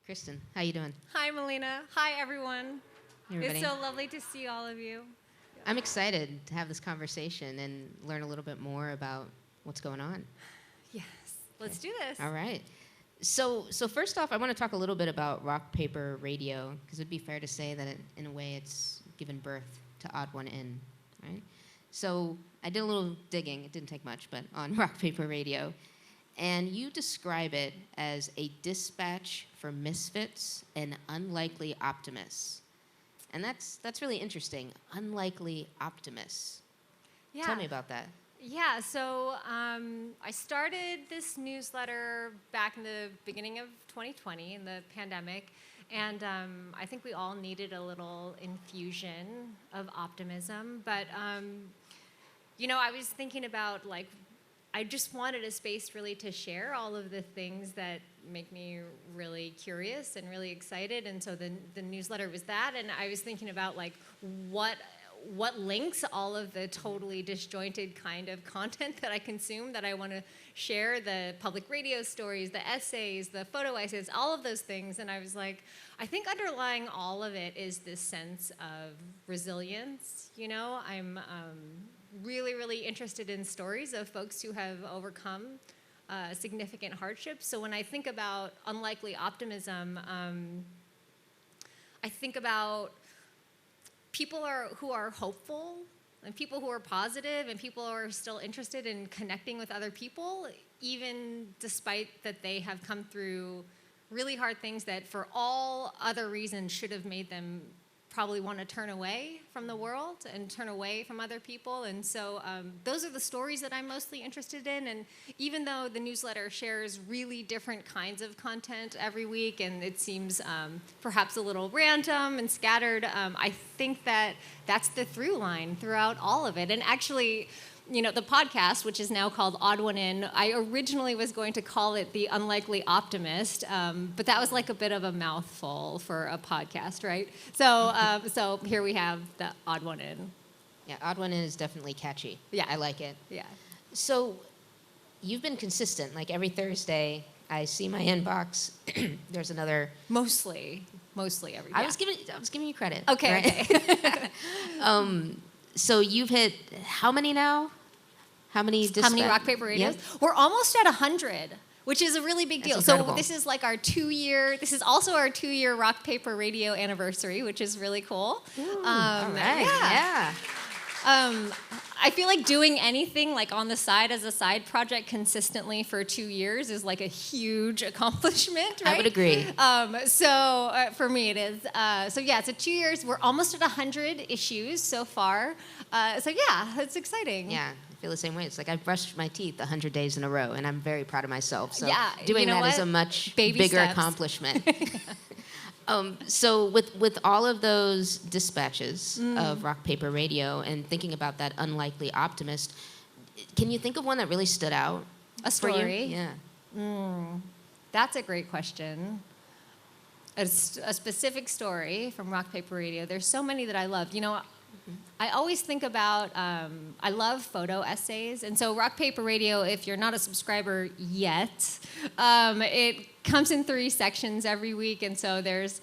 Kristin, how you doing? Hi, Mellina. Hi, everyone. Hey, everybody. It's so lovely to see all of you. I'm excited to have this conversation and learn a little bit more about what's going on. Yes, let's do this. All right. So first off, I want to talk a little bit about rock, paper, radio, because it'd be fair to say that in a way it's given birth to Odd One In, right? So I did a little digging, it didn't take much, but on rock, paper, radio. And you describe it as a dispatch for misfits and unlikely optimists. And that's really interesting. Unlikely optimists. Yeah. Tell me about that. Yeah, so I started this newsletter back in the beginning of 2020 in the pandemic, and I think we all needed a little infusion of optimism. But, I was thinking about, I just wanted a space really to share all of the things that make me really curious and really excited. And so the newsletter was that. And I was thinking about what links all of the totally disjointed kind of content that I consume that I want to share, the public radio stories, the essays, the photo essays, all of those things. And I was like, I think underlying all of it is this sense of resilience. I'm really, really interested in stories of folks who have overcome significant hardships. So when I think about unlikely optimism, I think about people who are hopeful and people who are positive and people who are still interested in connecting with other people, even despite that they have come through really hard things that for all other reasons should have made them probably want to turn away from the world and turn away from other people. And so those are the stories that I'm mostly interested in. And even though the newsletter shares really different kinds of content every week, and it seems perhaps a little random and scattered, I think that that's the through line throughout all of it. And actually, the podcast, which is now called Odd One In, I originally was going to call it The Unlikely Optimist, but that was like a bit of a mouthful for a podcast, right? So here we have the Odd One In. Yeah, Odd One In is definitely catchy. Yeah. I like it. Yeah. So you've been consistent. Like every Thursday, I see my inbox. There's another. Mostly every day. I was giving you credit. Okay. Right? Okay. So you've hit how many now? How many rock, paper radios? Yep. We're almost at 100, which is a really big deal. So this is like this is also our 2-year rock, paper radio anniversary, which is really cool. Ooh, all right. Yeah. I feel like doing anything like on the side as a side project consistently for 2 years is like a huge accomplishment, right? I would agree. So for me it is. So 2 years. We're almost at 100 issues so far. It's exciting. Yeah, I feel the same way. It's like I've brushed my teeth 100 days in a row, and I'm very proud of myself. So doing that is a much bigger accomplishment. So with all of those dispatches of rock, paper, radio and thinking about that unlikely optimist, can you think of one that really stood out? A story? For you? Yeah. That's a great question. A specific story from rock, paper, radio. There's so many that I love. I always think about, I love photo essays. And so rock, paper, radio, if you're not a subscriber yet, it comes in 3 sections every week. And so there's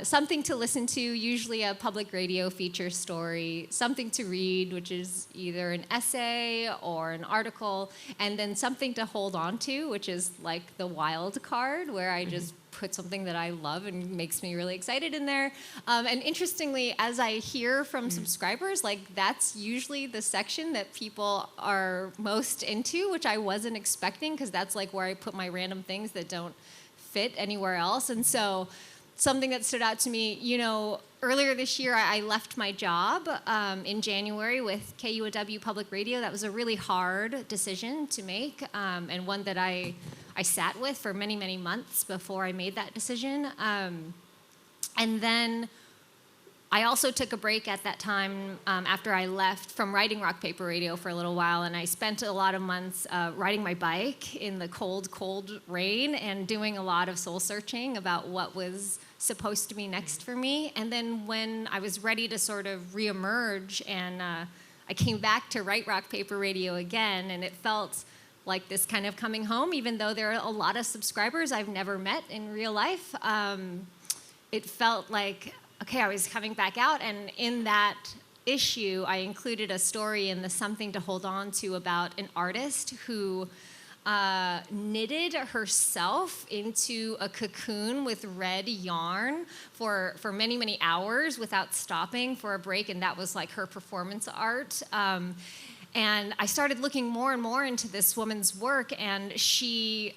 something to listen to, usually a public radio feature story, something to read, which is either an essay or an article, and then something to hold on to, which is like the wild card, where I just put something that I love and makes me really excited in there. And interestingly, as I hear from subscribers, that's usually the section that people are most into, which I wasn't expecting, because that's where I put my random things that don't fit anywhere else. And so something that stood out to me, earlier this year, I left my job in January with KUOW Public Radio. That was a really hard decision to make, and one that I sat with for many, many months before I made that decision. And then I also took a break at that time after I left from writing rock, paper, radio for a little while, and I spent a lot of months riding my bike in the cold, cold rain and doing a lot of soul searching about what was supposed to be next for me. And then when I was ready to sort of reemerge and I came back to write rock, paper, radio again, and it felt like this kind of coming home, even though there are a lot of subscribers I've never met in real life. It felt like, okay, I was coming back out, and in that issue, I included a story in the Something to Hold On To about an artist who knitted herself into a cocoon with red yarn for many, many hours without stopping for a break, and that was like her performance art. And I started looking more and more into this woman's work, and she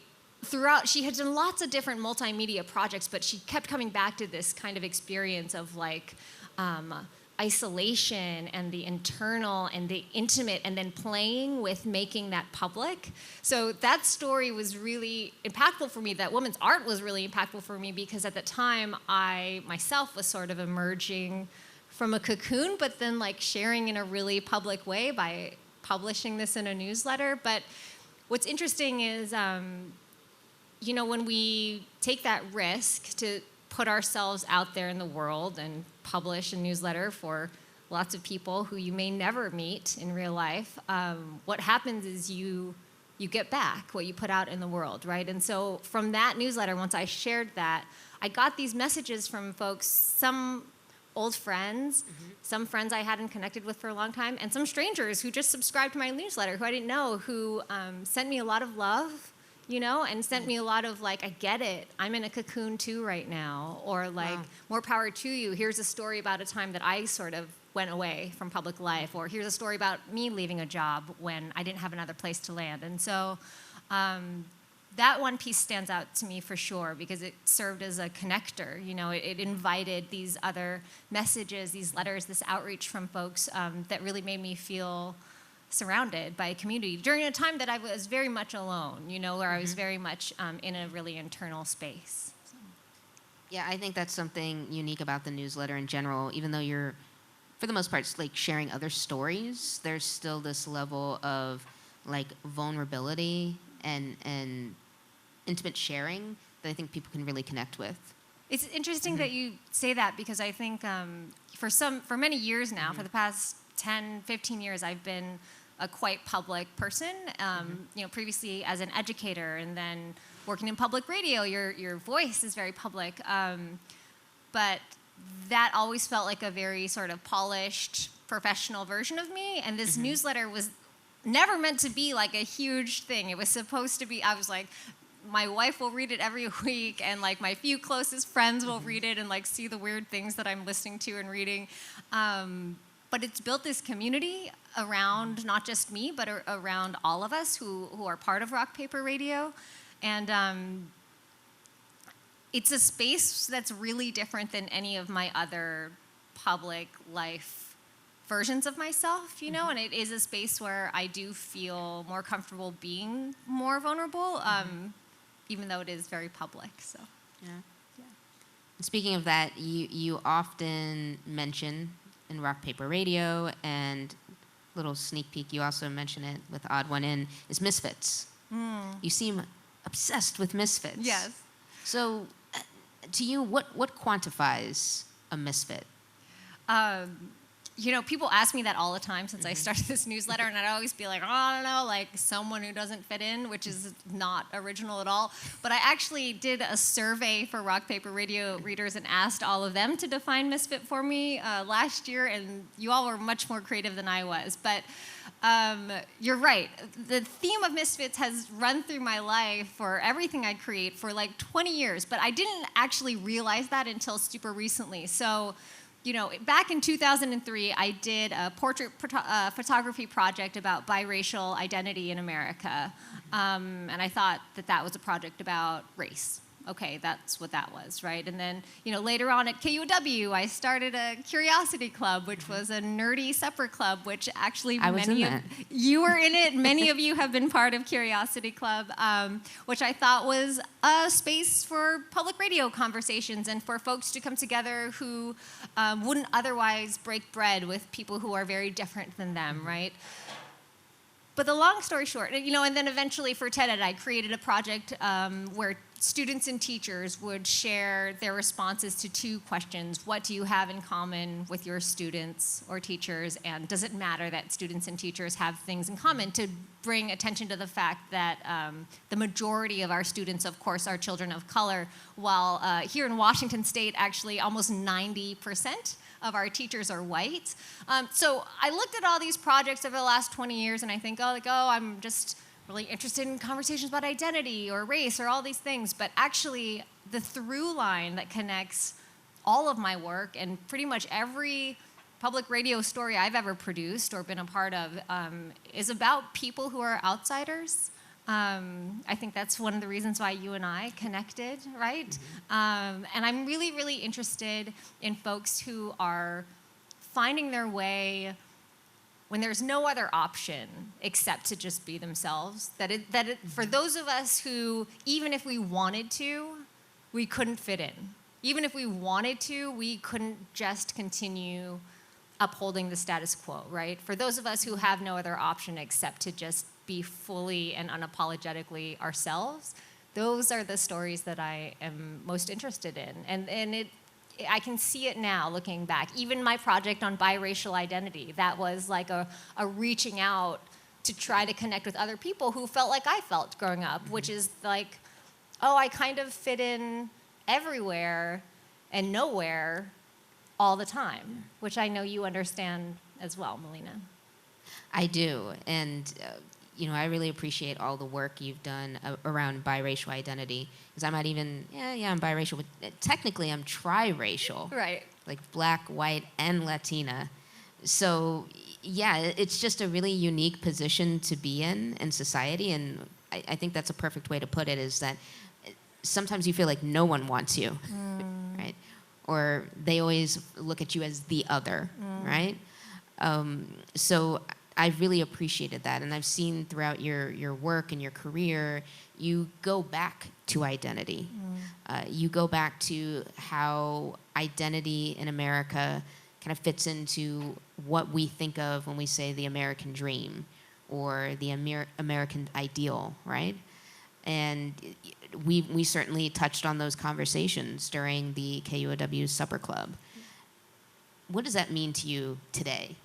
had done lots of different multimedia projects, but she kept coming back to this kind of experience of like isolation and the internal and the intimate, and then playing with making that public. So that story was really impactful for me. That woman's art was really impactful for me because at the time I myself was sort of emerging from a cocoon, but then like sharing in a really public way by publishing this in a newsletter. But what's interesting is, when we take that risk to put ourselves out there in the world and publish a newsletter for lots of people who you may never meet in real life, what happens is you get back what you put out in the world, right? And so from that newsletter, once I shared that, I got these messages from folks, some old friends, some friends I hadn't connected with for a long time, and some strangers who just subscribed to my newsletter who I didn't know, who sent me a lot of love, and sent me a lot of like, I get it, I'm in a cocoon too right now, or like, more power to you, here's a story about a time that I sort of went away from public life, or here's a story about me leaving a job when I didn't have another place to land. And so that one piece stands out to me for sure because it served as a connector. It invited these other messages, these letters, this outreach from folks that really made me feel surrounded by a community during a time that I was very much alone, where I was very much in a really internal space. So. Yeah, I think that's something unique about the newsletter in general. Even though you're, for the most part, like sharing other stories, there's still this level of like vulnerability and intimate sharing that I think people can really connect with. It's interesting that you say that because I think for many years now, for the past 10, 15 years, I've been a quite public person. Previously as an educator, and then working in public radio, your voice is very public. But that always felt like a very sort of polished, professional version of me. And this newsletter was never meant to be like a huge thing. It was supposed to be, I was like, my wife will read it every week, and like my few closest friends will read it and like see the weird things that I'm listening to and reading. But it's built this community around not just me, but around all of us who are part of Rock Paper Radio. And it's a space that's really different than any of my other public life versions of myself, and it is a space where I do feel more comfortable being more vulnerable, even though it is very public. So, yeah. Speaking of that, you often mention in Rock Paper Radio, and little sneak peek, you also mention it with Odd One In, is Misfits. You seem obsessed with Misfits. Yes. So, to you, what quantifies a misfit? People ask me that all the time since I started this newsletter, and I'd always be like, I don't know, like someone who doesn't fit in, which is not original at all. But I actually did a survey for Rock Paper Radio readers and asked all of them to define misfit for me last year, and you all were much more creative than I was. But you're right. The theme of Misfits has run through my life for everything I create for like 20 years, but I didn't actually realize that until super recently. So, back in 2003, I did a portrait photography project about biracial identity in America. And I thought that was a project about race. Okay, that's what that was, right? And then, later on at KUW, I started a Curiosity Club, which was a nerdy supper club, which actually you were in it. Many of you have been part of Curiosity Club, which I thought was a space for public radio conversations and for folks to come together who wouldn't otherwise break bread with people who are very different than them, right? But the long story short, and then eventually for TED Ed, I created a project where students and teachers would share their responses to two questions. What do you have in common with your students or teachers? And does it matter that students and teachers have things in common, to bring attention to the fact that the majority of our students, of course, are children of color, while here in Washington State, actually almost 90% of our teachers are white. So I looked at all these projects over the last 20 years, and I think, I'm just really interested in conversations about identity or race or all these things. But actually, the through line that connects all of my work and pretty much every public radio story I've ever produced or been a part of is about people who are outsiders. I think that's one of the reasons why you and I connected, right? Mm-hmm. And I'm really, really interested in folks who are finding their way when there's no other option except to just be themselves. For those of us who, even if we wanted to, we couldn't fit in. Even if we wanted to, we couldn't just continue upholding the status quo, right? For those of us who have no other option except to just be fully and unapologetically ourselves, those are the stories that I am most interested in. And I can see it now looking back. Even my project on biracial identity, that was like a reaching out to try to connect with other people who felt like I felt growing up, which is like, I kind of fit in everywhere and nowhere all the time, which I know you understand as well, Mellina. I do, and I really appreciate all the work you've done around biracial identity, because I'm not even, I'm biracial, but technically I'm triracial. Right. Like Black, white, and Latina. So, it's just a really unique position to be in society, and I think that's a perfect way to put it, is that sometimes you feel like no one wants you, right? Or they always look at you as the other, right? So I really appreciated that, and I've seen throughout your work and your career, you go back to identity. You go back to how identity in America kind of fits into what we think of when we say the American dream or the American ideal, right? And we certainly touched on those conversations during the KUOW Supper Club. What does that mean to you today?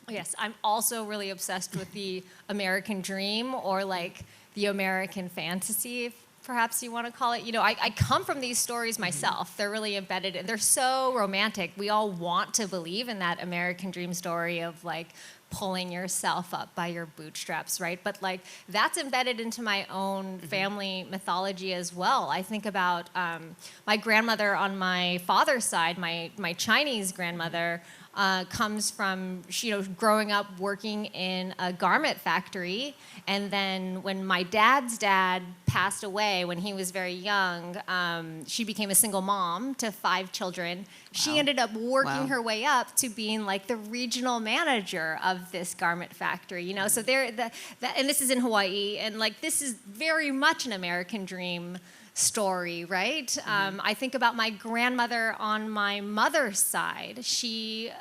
Yes, I'm also really obsessed with the American dream, or like the American fantasy, if perhaps you want to call it. I come from these stories myself. They're really embedded, and they're so romantic. We all want to believe in that American dream story of like pulling yourself up by your bootstraps, right? But like that's embedded into my own family mythology as well. I think about my grandmother on my father's side, my Chinese grandmother, comes from, growing up working in a garment factory. And then when my dad's dad passed away when he was very young, she became a single mom to 5 children. Wow. She ended up working her way up to being like the regional manager of this garment factory, So and this is in Hawaii, and like this is very much an American dream story, right? I think about my grandmother on my mother's side. She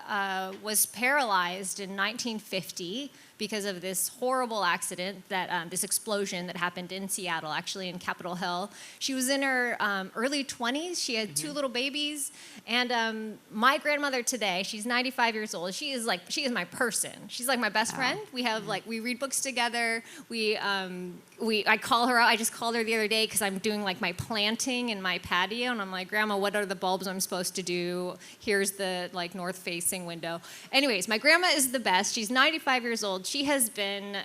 was paralyzed in 1950 because of this horrible accident, this explosion that happened in Seattle, actually in Capitol Hill. She was in her early 20s. She had 2 little babies. And my grandmother today, she's 95 years old. She is my person. She's like my best friend. We have we read books together. I call her out. I just called her the other day because I'm doing like my planting in my patio, and I'm like, Grandma, what are the bulbs I'm supposed to do? Here's the like north-facing window. Anyways, my grandma is the best. She's 95 years old. She has been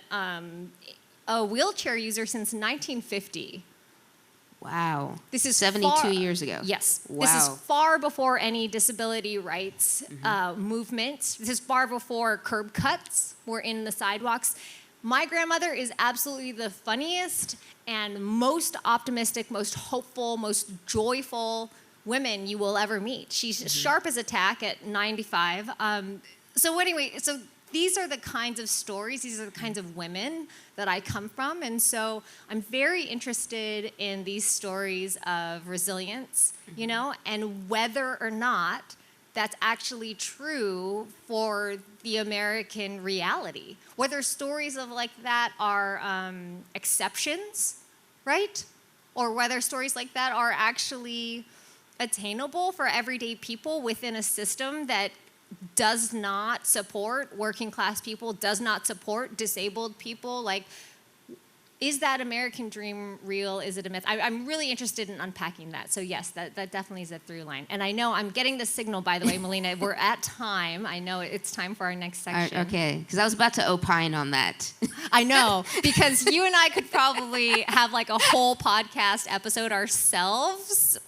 a wheelchair user since 1950. Wow. This is 72 years ago. Yes. Wow. This is far before any disability rights movement. This is far before curb cuts were in the sidewalks. My grandmother is absolutely the funniest and most optimistic, most hopeful, most joyful women you will ever meet. She's sharp as a tack at 95. So these are the kinds of stories, these are the kinds of women that I come from. And so I'm very interested in these stories of resilience, and whether or not that's actually true for the American reality. Whether stories of like that are exceptions, right? or whether stories like that are actually attainable for everyday people within a system that does not support working class people, does not support disabled people. Like, is that American dream real? Is it a myth? I'm really interested in unpacking that. So yes, that definitely is a through line. And I know I'm getting the signal, by the way, Mellina, we're at time. I know it's time for our next section. Okay, because I was about to opine on that. I know, because you and I could probably have like a whole podcast episode ourselves.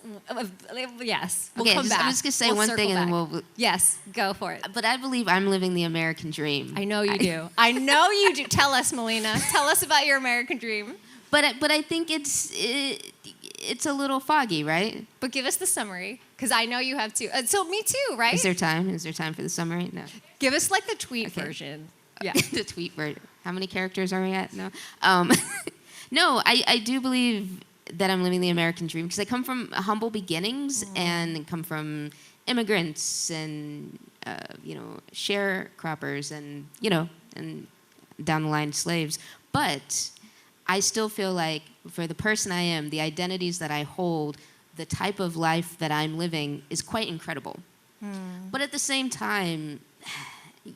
Yes, we'll come back. I'm just going to say one thing and then we'll... Yes, go for it. But I believe I'm living the American dream. I know you do. I know you do. Tell us, Mellina. Tell us about your American dream. But I think it's a little foggy, right? But give us the summary, because I know you have too. So me too, right? Is there time? Is there time for the summary? No. Give us like the tweet version. Yeah. The tweet version. How many characters are we at? No. No, I do believe that I'm living the American dream because I come from humble beginnings and come from immigrants and sharecroppers and and down the line slaves. But I still feel like for the person I am, the identities that I hold, the type of life that I'm living is quite incredible. But at the same time,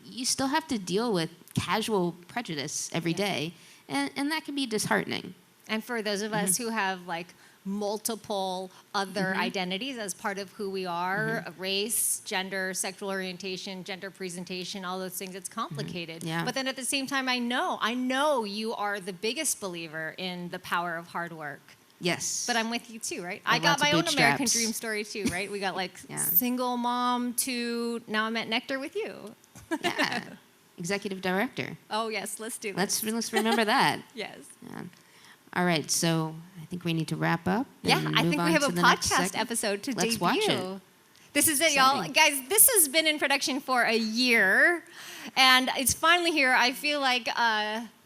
you still have to deal with casual prejudice every day, and that can be disheartening. And for those of us who have like multiple other identities as part of who we are, race, gender, sexual orientation, gender presentation, all those things, it's complicated. Yeah. But then at the same time, I know you are the biggest believer in the power of hard work. Yes. But I'm with you too, right? I got my own American dream story too, right? We got like single mom to now I'm at Nectar with you. Yeah. Executive director. Oh yes, let's do this. Let's remember that. Yes. Yeah. All right, so I think we need to wrap up. Yeah, I think we have a podcast episode to debut. Let's watch it. This is it, y'all. Guys, this has been in production for a year, and it's finally here. I feel like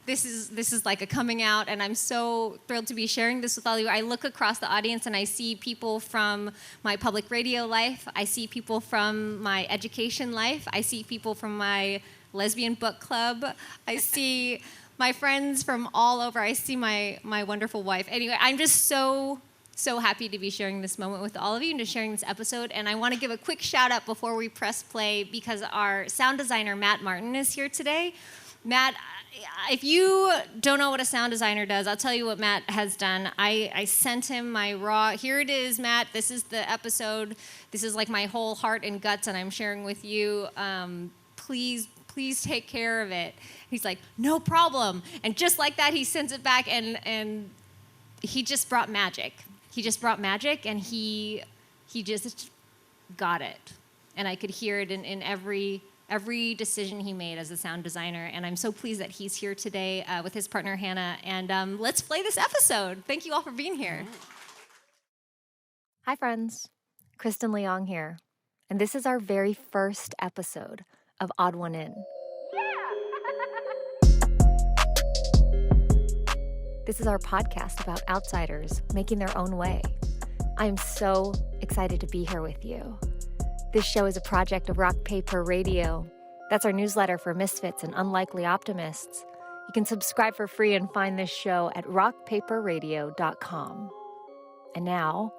this is like a coming out, and I'm so thrilled to be sharing this with all of you. I look across the audience, and I see people from my public radio life. I see people from my education life. I see people from my lesbian book club. I see my friends from all over. I see my wonderful wife. Anyway, I'm just so happy to be sharing this moment with all of you and to sharing this episode. And I want to give a quick shout out before we press play because our sound designer, Matt Martin, is here today. Matt, if you don't know what a sound designer does, I'll tell you what Matt has done. I sent him my raw, here it is, Matt. This is the episode. This is like my whole heart and guts, and I'm sharing with you. Please take care of it. He's like, no problem. And just like that, he sends it back, and he just brought magic. He just brought magic, and he just got it. And I could hear it in every decision he made as a sound designer. And I'm so pleased that he's here today with his partner, Hannah. And let's play this episode. Thank you all for being here. Hi, friends. Kristin Leong here. And this is our very first episode of Odd One In. This is our podcast about outsiders making their own way. I am so excited to be here with you. This show is a project of Rock Paper Radio. That's our newsletter for Misfits and Unlikely Optimists. You can subscribe for free and find this show at rockpaperradio.com. And now,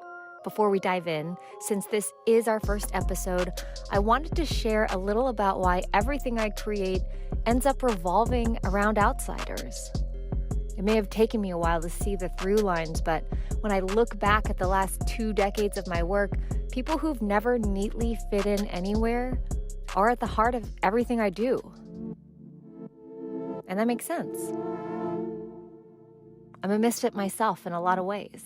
before we dive in, since this is our first episode, I wanted to share a little about why everything I create ends up revolving around outsiders. It may have taken me a while to see the through lines, but when I look back at the last 2 decades of my work, people who've never neatly fit in anywhere are at the heart of everything I do. And that makes sense. I'm a misfit myself in a lot of ways.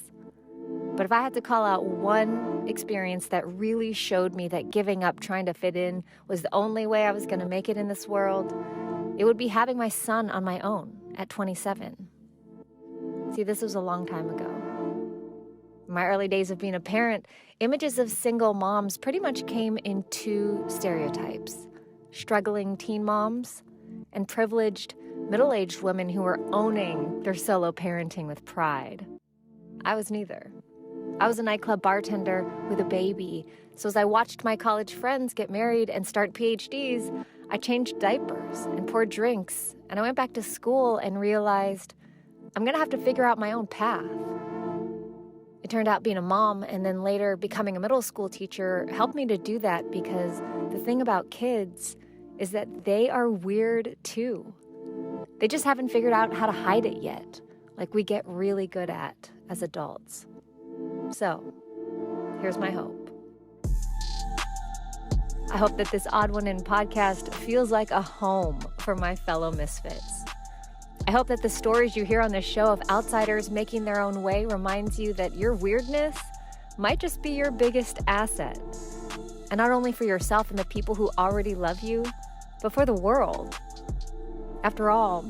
But if I had to call out one experience that really showed me that giving up trying to fit in was the only way I was going to make it in this world, it would be having my son on my own at 27. See, this was a long time ago. In my early days of being a parent, images of single moms pretty much came in 2 stereotypes: struggling teen moms and privileged middle-aged women who were owning their solo parenting with pride. I was neither. I was a nightclub bartender with a baby, so as I watched my college friends get married and start PhDs, I changed diapers and poured drinks, and I went back to school and realized I'm going to have to figure out my own path. It turned out being a mom and then later becoming a middle school teacher helped me to do that because the thing about kids is that they are weird too. They just haven't figured out how to hide it yet, like we get really good at as adults. So, here's my hope. I hope that this Odd One In podcast feels like a home for my fellow misfits. I hope that the stories you hear on this show of outsiders making their own way reminds you that your weirdness might just be your biggest asset. And not only for yourself and the people who already love you, but for the world. After all,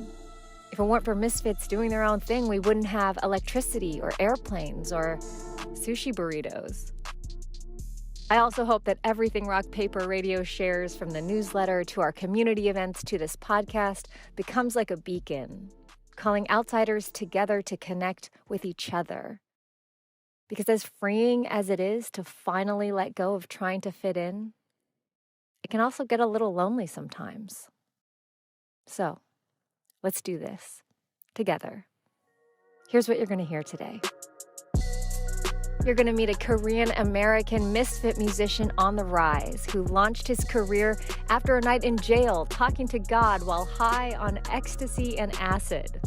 if it weren't for misfits doing their own thing, we wouldn't have electricity or airplanes or sushi burritos. I also hope that everything Rock Paper Radio shares, from the newsletter to our community events to this podcast, becomes like a beacon, calling outsiders together to connect with each other. Because as freeing as it is to finally let go of trying to fit in, it can also get a little lonely sometimes. So, let's do this together. Here's what you're going to hear today. You're going to meet a Korean American misfit musician on the rise who launched his career after a night in jail talking to God while high on ecstasy and acid.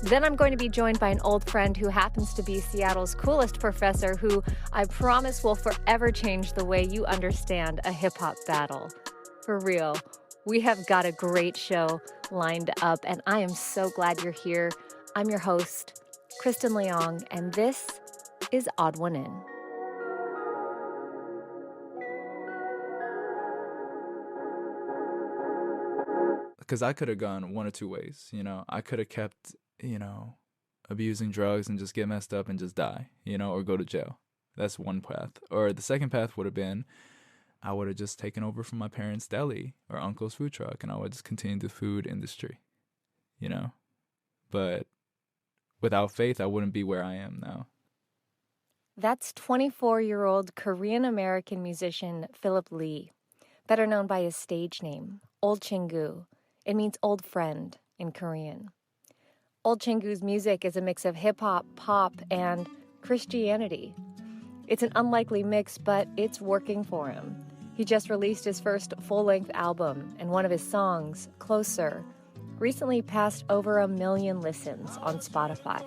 Then I'm going to be joined by an old friend who happens to be Seattle's coolest professor who I promise will forever change the way you understand a hip-hop battle. For real, we have got a great show lined up, and I am so glad you're here. I'm your host, Kristin Leong, and this is Odd One In. Because I could have gone one or two ways, I could have kept, abusing drugs and just get messed up and just die, or go to jail. That's one path. Or the second path would have been, I would have just taken over from my parents' deli or uncle's food truck, and I would just continue the food industry, But without faith, I wouldn't be where I am now. That's 24-year-old Korean American musician Phillip Lee, better known by his stage name, Old Chingu. It means old friend in Korean. Old Chingu's music is a mix of hip-hop, pop, and Christianity. It's an unlikely mix, but it's working for him. He just released his first full-length album, and one of his songs, Closer, recently passed over 1 million listens on Spotify.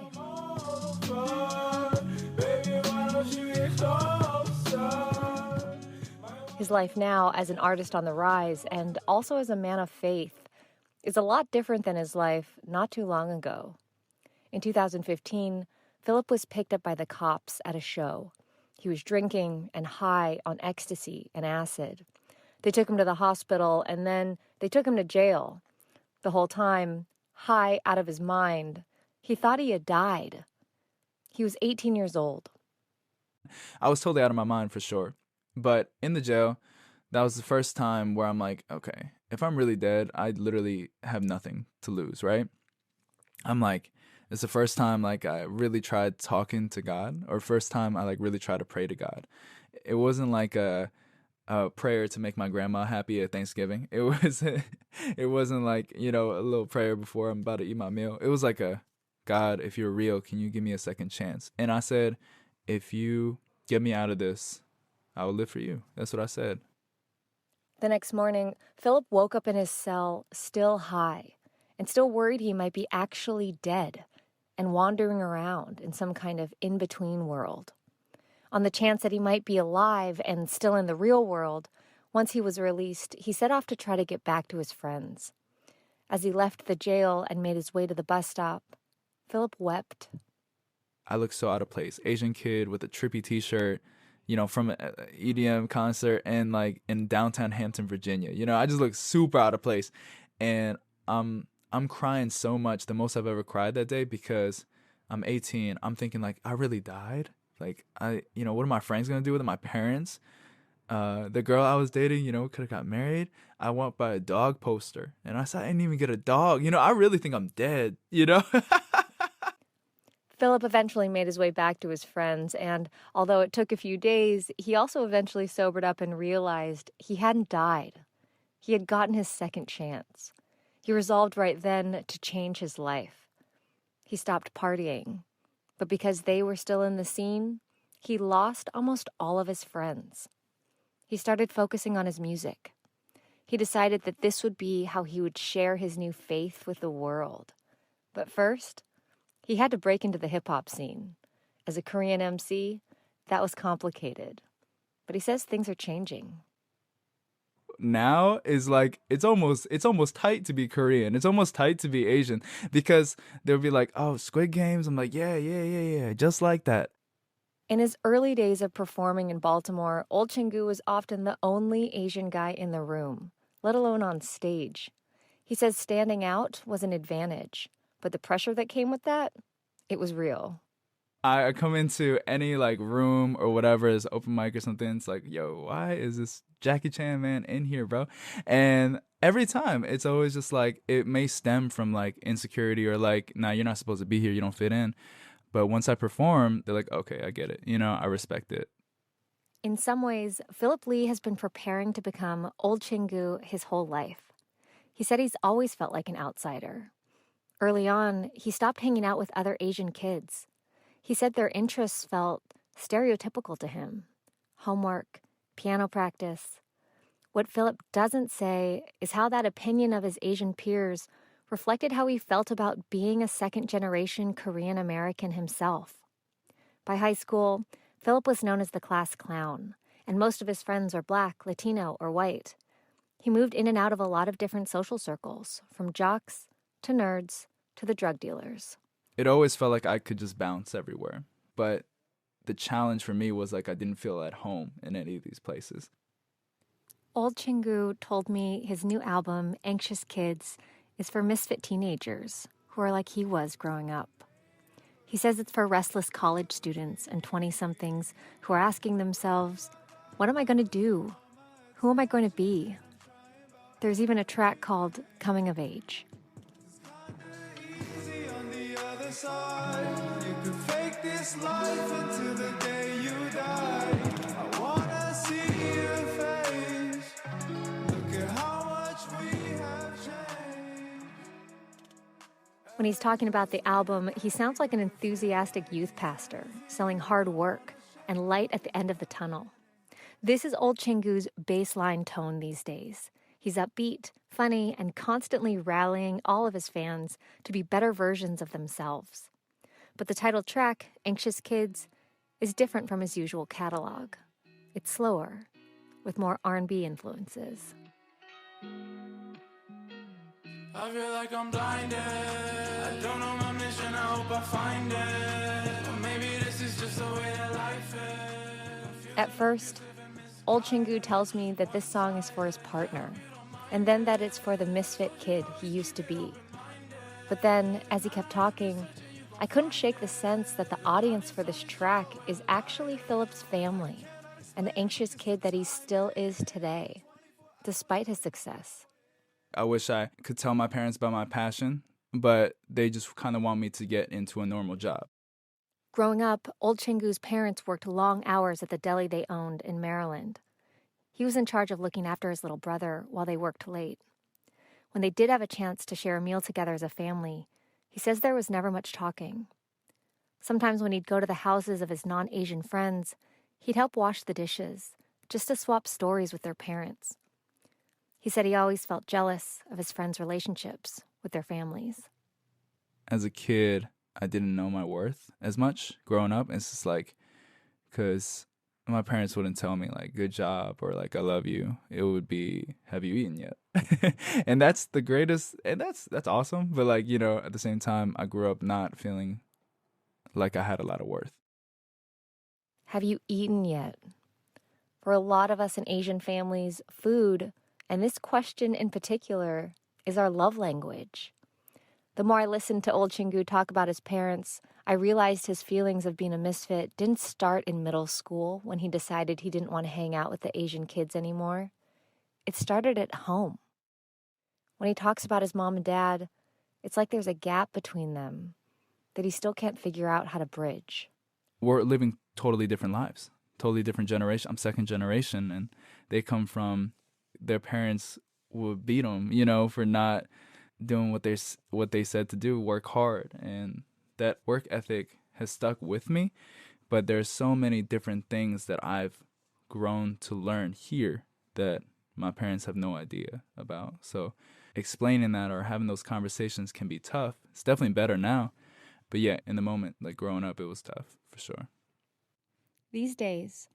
His life now as an artist on the rise and also as a man of faith is a lot different than his life not too long ago. In 2015, Phillip was picked up by the cops at a show. He was drinking and high on ecstasy and acid. They took him to the hospital and then they took him to jail. The whole time, high out of his mind, he thought he had died. He was 18 years old. I was totally out of my mind for sure. But in the jail, that was the first time where I'm like, okay, if I'm really dead, I literally have nothing to lose, right? I'm like, it's the first time I really tried talking to God, or first time I really tried to pray to God. It wasn't like a prayer to make my grandma happy at Thanksgiving. It wasn't like, a little prayer before I'm about to eat my meal. It was like God, if you're real, can you give me a second chance? And I said, if you get me out of this, I will live for you. That's what I said. The next morning, Phillip woke up in his cell still high and still worried he might be actually dead and wandering around in some kind of in-between world. On the chance that he might be alive and still in the real world, once he was released, he set off to try to get back to his friends. As he left the jail and made his way to the bus stop, Phillip wept. I looked so out of place. Asian kid with a trippy t-shirt, from an EDM concert and in downtown Hampton, Virginia. I just looked super out of place. And I'm crying so much, the most I've ever cried that day, because I'm 18. I'm thinking I really died. What are my friends going to do with it? My parents? The girl I was dating, could have got married. I walked by a dog poster and I said, I didn't even get a dog. I really think I'm dead, Phillip eventually made his way back to his friends, and although it took a few days, he also eventually sobered up and realized he hadn't died. He had gotten his second chance. He resolved right then to change his life. He stopped partying, but because they were still in the scene, he lost almost all of his friends. He started focusing on his music. He decided that this would be how he would share his new faith with the world. But first, he had to break into the hip-hop scene. As a Korean MC, that was complicated. But he says things are changing. Now is like it's almost tight to be Korean. It's almost tight to be Asian because they'll be like, "Oh, Squid Games." I'm like, "Yeah, just like that." In his early days of performing in Baltimore, Old Chingu was often the only Asian guy in the room, let alone on stage. He says standing out was an advantage, but the pressure that came with that, it was real. I come into any like room or whatever is open mic or something. It's like, yo, why is this Jackie Chan man in here, bro? And every time it's always just like it may stem from like insecurity or like, nah, you're not supposed to be here. You don't fit in. But once I perform, they're like, okay, I get it. You know, I respect it. In some ways, Phillip Lee has been preparing to become Old Chingu his whole life. He said he's always felt like an outsider. Early on, he stopped hanging out with other Asian kids. He said their interests felt stereotypical to him. Homework, piano practice. What Phillip doesn't say is how that opinion of his Asian peers reflected how he felt about being a second-generation Korean American himself. By high school, Phillip was known as the class clown, and most of his friends were Black, Latino, or white. He moved in and out of a lot of different social circles, from jocks to nerds to the drug dealers. It always felt like I could just bounce everywhere. But the challenge for me was like I didn't feel at home in any of these places. Old Chingu told me his new album, Anxious Kids, is for misfit teenagers who are like he was growing up. He says it's for restless college students and 20-somethings who are asking themselves, what am I going to do? Who am I going to be? There's even a track called Coming of Age. You could fake this life until the day you die. I wanna see your face. Look at how much we have changed. When he's talking about the album, he sounds like an enthusiastic youth pastor, selling hard work and light at the end of the tunnel. This is Old Chingu's baseline tone these days. He's upbeat, funny, and constantly rallying all of his fans to be better versions of themselves. But the title track, Anxious Kids, is different from his usual catalog. It's slower, with more R&B influences. I feel like I'm blinded. I don't know my mission, I hope I find it. Or maybe this is just the way that life is. At first, Old Chingu tells me that this song is for his partner, and then that it's for the misfit kid he used to be. But then, as he kept talking, I couldn't shake the sense that the audience for this track is actually Phillip's family and the anxious kid that he still is today, despite his success. I wish I could tell my parents about my passion, but they just kind of want me to get into a normal job. Growing up, Old Chingu's parents worked long hours at the deli they owned in Maryland. He was in charge of looking after his little brother while they worked late. When they did have a chance to share a meal together as a family, he says there was never much talking. Sometimes when he'd go to the houses of his non-Asian friends, he'd help wash the dishes, just to swap stories with their parents. He said he always felt jealous of his friends' relationships with their families. As a kid, I didn't know my worth as much growing up. It's just like, because my parents wouldn't tell me like good job or like I love you. It would be, have you eaten yet? And that's the greatest, and that's awesome. But like, you know, at the same time, I grew up not feeling like I had a lot of worth. Have you eaten yet? For a lot of us in Asian families, food, and this question in particular, is our love language. The more I listened to Old Chingu talk about his parents, I realized his feelings of being a misfit didn't start in middle school when he decided he didn't want to hang out with the Asian kids anymore. It started at home. When he talks about his mom and dad, it's like there's a gap between them that he still can't figure out how to bridge. We're living totally different lives, totally different generation. I'm second generation, and they come from their parents would beat them, you know, for not doing what they said to do, work hard, and that work ethic has stuck with me. But there's so many different things that I've grown to learn here that my parents have no idea about. So explaining that or having those conversations can be tough. It's definitely better now. But yeah, in the moment, like growing up, it was tough for sure. These days,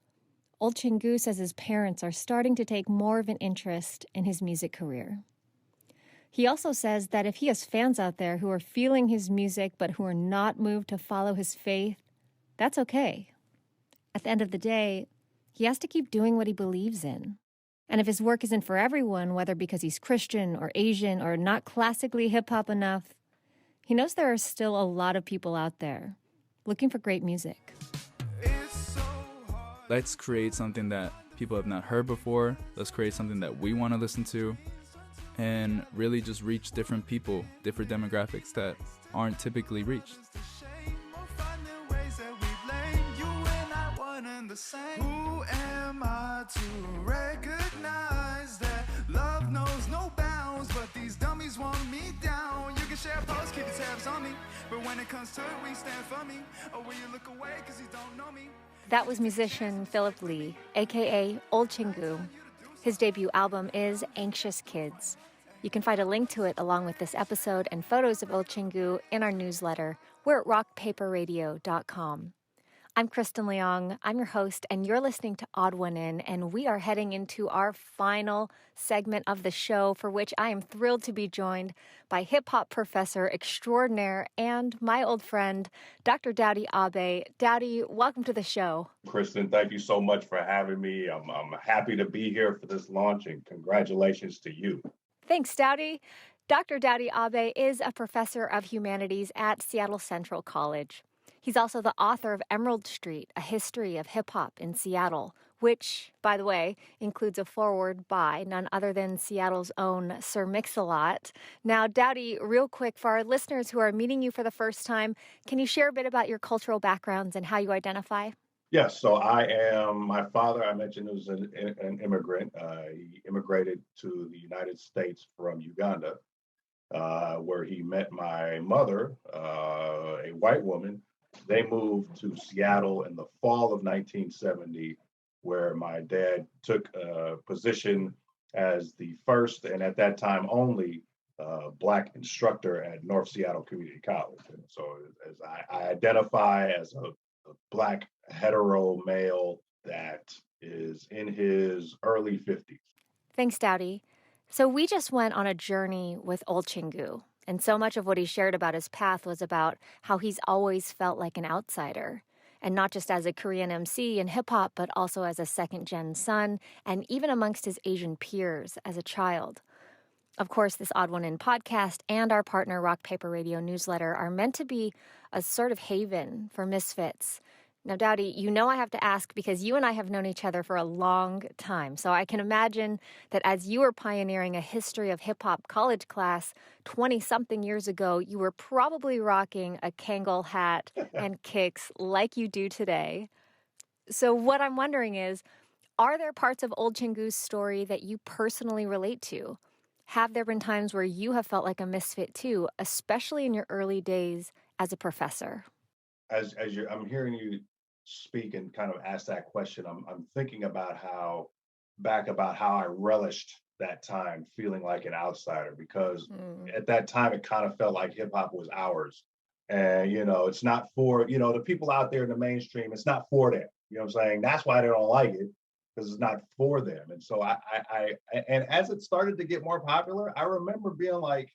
Old Chingu says his parents are starting to take more of an interest in his music career. He also says that if he has fans out there who are feeling his music but who are not moved to follow his faith, that's okay. At the end of the day, he has to keep doing what he believes in. And if his work isn't for everyone, whether because he's Christian or Asian or not classically hip-hop enough, he knows there are still a lot of people out there looking for great music. Let's create something that people have not heard before. Let's create something that we want to listen to and really just reach different people, different demographics that aren't typically reached. Who am I to recognize that love knows no bounds, but these dummies want me down? You can share posts, keep your tabs on me, but when it comes to it, we stand for me. Or will you look away because you don't know me? That was musician Phillip Lee, a.k.a. Old Chingu. His debut album is Anxious Kids. You can find a link to it along with this episode and photos of Old Chingu in our newsletter. We're at rockpaperradio.com. I'm Kristin Leong. I'm your host, and you're listening to Odd One In, and we are heading into our final segment of the show, for which I am thrilled to be joined by hip-hop professor extraordinaire and my old friend, Dr. Daudi Abe. Daudi, welcome to the show. Kristin, thank you so much for having me. I'm happy to be here for this launch, and congratulations to you. Thanks, Daudi. Dr. Daudi Abe is a professor of humanities at Seattle Central College. He's also the author of Emerald Street, A History of Hip-Hop in Seattle, which, by the way, includes a foreword by none other than Seattle's own Sir Mix-a-Lot. Now, Daudi, real quick, for our listeners who are meeting you for the first time, can you share a bit about your cultural backgrounds and how you identify? Yes, so my father, I mentioned, was an immigrant. He immigrated to the United States from Uganda, where he met my mother, a white woman. They moved to Seattle in the fall of 1970, where my dad took a position as the first, and at that time only, Black instructor at North Seattle Community College. And so as I identify as a Black hetero male that is in his early 50s. Thanks, Daudi. So we just went on a journey with Old Chingu, and so much of what he shared about his path was about how he's always felt like an outsider, and not just as a Korean MC in hip-hop, but also as a second-gen son, and even amongst his Asian peers as a child. Of course, this Odd One In podcast and our partner Rock Paper Radio newsletter are meant to be a sort of haven for misfits. Now, Daudi, you know I have to ask because you and I have known each other for a long time. So I can imagine that as you were pioneering a history of hip-hop college class 20-something years ago, you were probably rocking a Kangol hat and kicks like you do today. So what I'm wondering is, are there parts of Old Chingu's story that you personally relate to? Have there been times where you have felt like a misfit too, especially in your early days as a professor? I'm hearing you speak and kind of ask that question, I'm thinking about how I relished that time feeling like an outsider, because at that time it kind of felt like hip hop was ours. And, it's not for, the people out there in the mainstream, it's not for them. You know what I'm saying? That's why they don't like it, because it's not for them. And so and as it started to get more popular, I remember being like,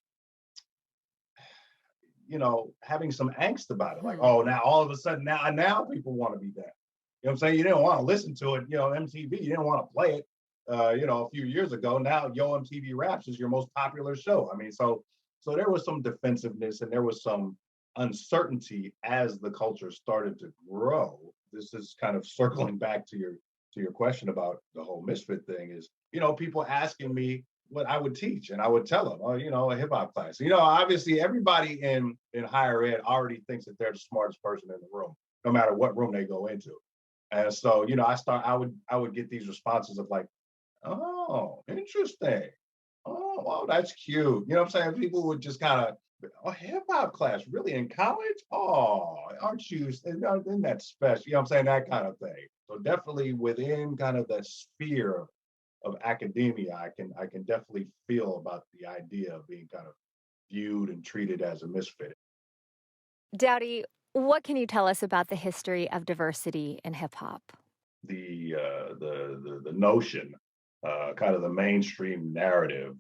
having some angst about it. Like, oh, now all of a sudden, now people want to be that. You know what I'm saying? You didn't want to listen to it, MTV, you didn't want to play it, a few years ago. Now, Yo MTV Raps is your most popular show. I mean, so there was some defensiveness and there was some uncertainty as the culture started to grow. This is kind of circling back to your question about the whole Misfit thing is, people asking me what I would teach, and I would tell them, a hip hop class. Obviously everybody in higher ed already thinks that they're the smartest person in the room, no matter what room they go into. And so, I would get these responses of like, oh, interesting. Oh, well, that's cute. You know what I'm saying? People would just kind of a hip hop class, really in college? Oh, aren't you? Isn't that special? You know what I'm saying? That kind of thing. So definitely within kind of the sphere of academia, I can definitely feel about the idea of being kind of viewed and treated as a misfit. Daudi, what can you tell us about the history of diversity in hip hop? The notion, kind of the mainstream narrative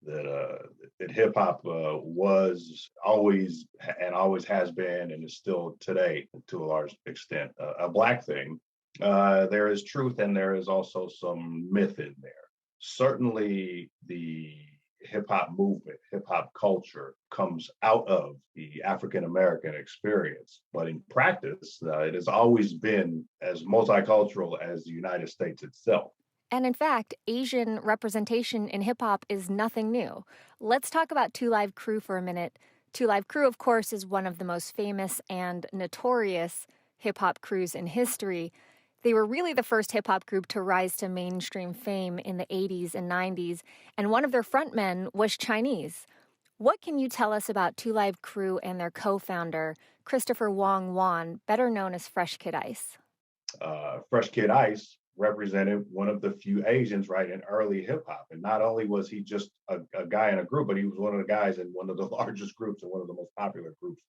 that hip hop was always and always has been and is still today to a large extent a black thing. There is truth and there is also some myth in there. Certainly, the hip hop movement, hip hop culture comes out of the African American experience. But in practice, it has always been as multicultural as the United States itself. And in fact, Asian representation in hip hop is nothing new. Let's talk about Two Live Crew for a minute. Two Live Crew, of course, is one of the most famous and notorious hip hop crews in history. They were really the first hip hop group to rise to mainstream fame in the 80s and 90s, and one of their frontmen was Chinese. What can you tell us about Two Live Crew and their co founder, Christopher Wong Wan, better known as Fresh Kid Ice? Fresh Kid Ice represented one of the few Asians, right, in early hip hop. And not only was he just a guy in a group, but he was one of the guys in one of the largest groups and one of the most popular groups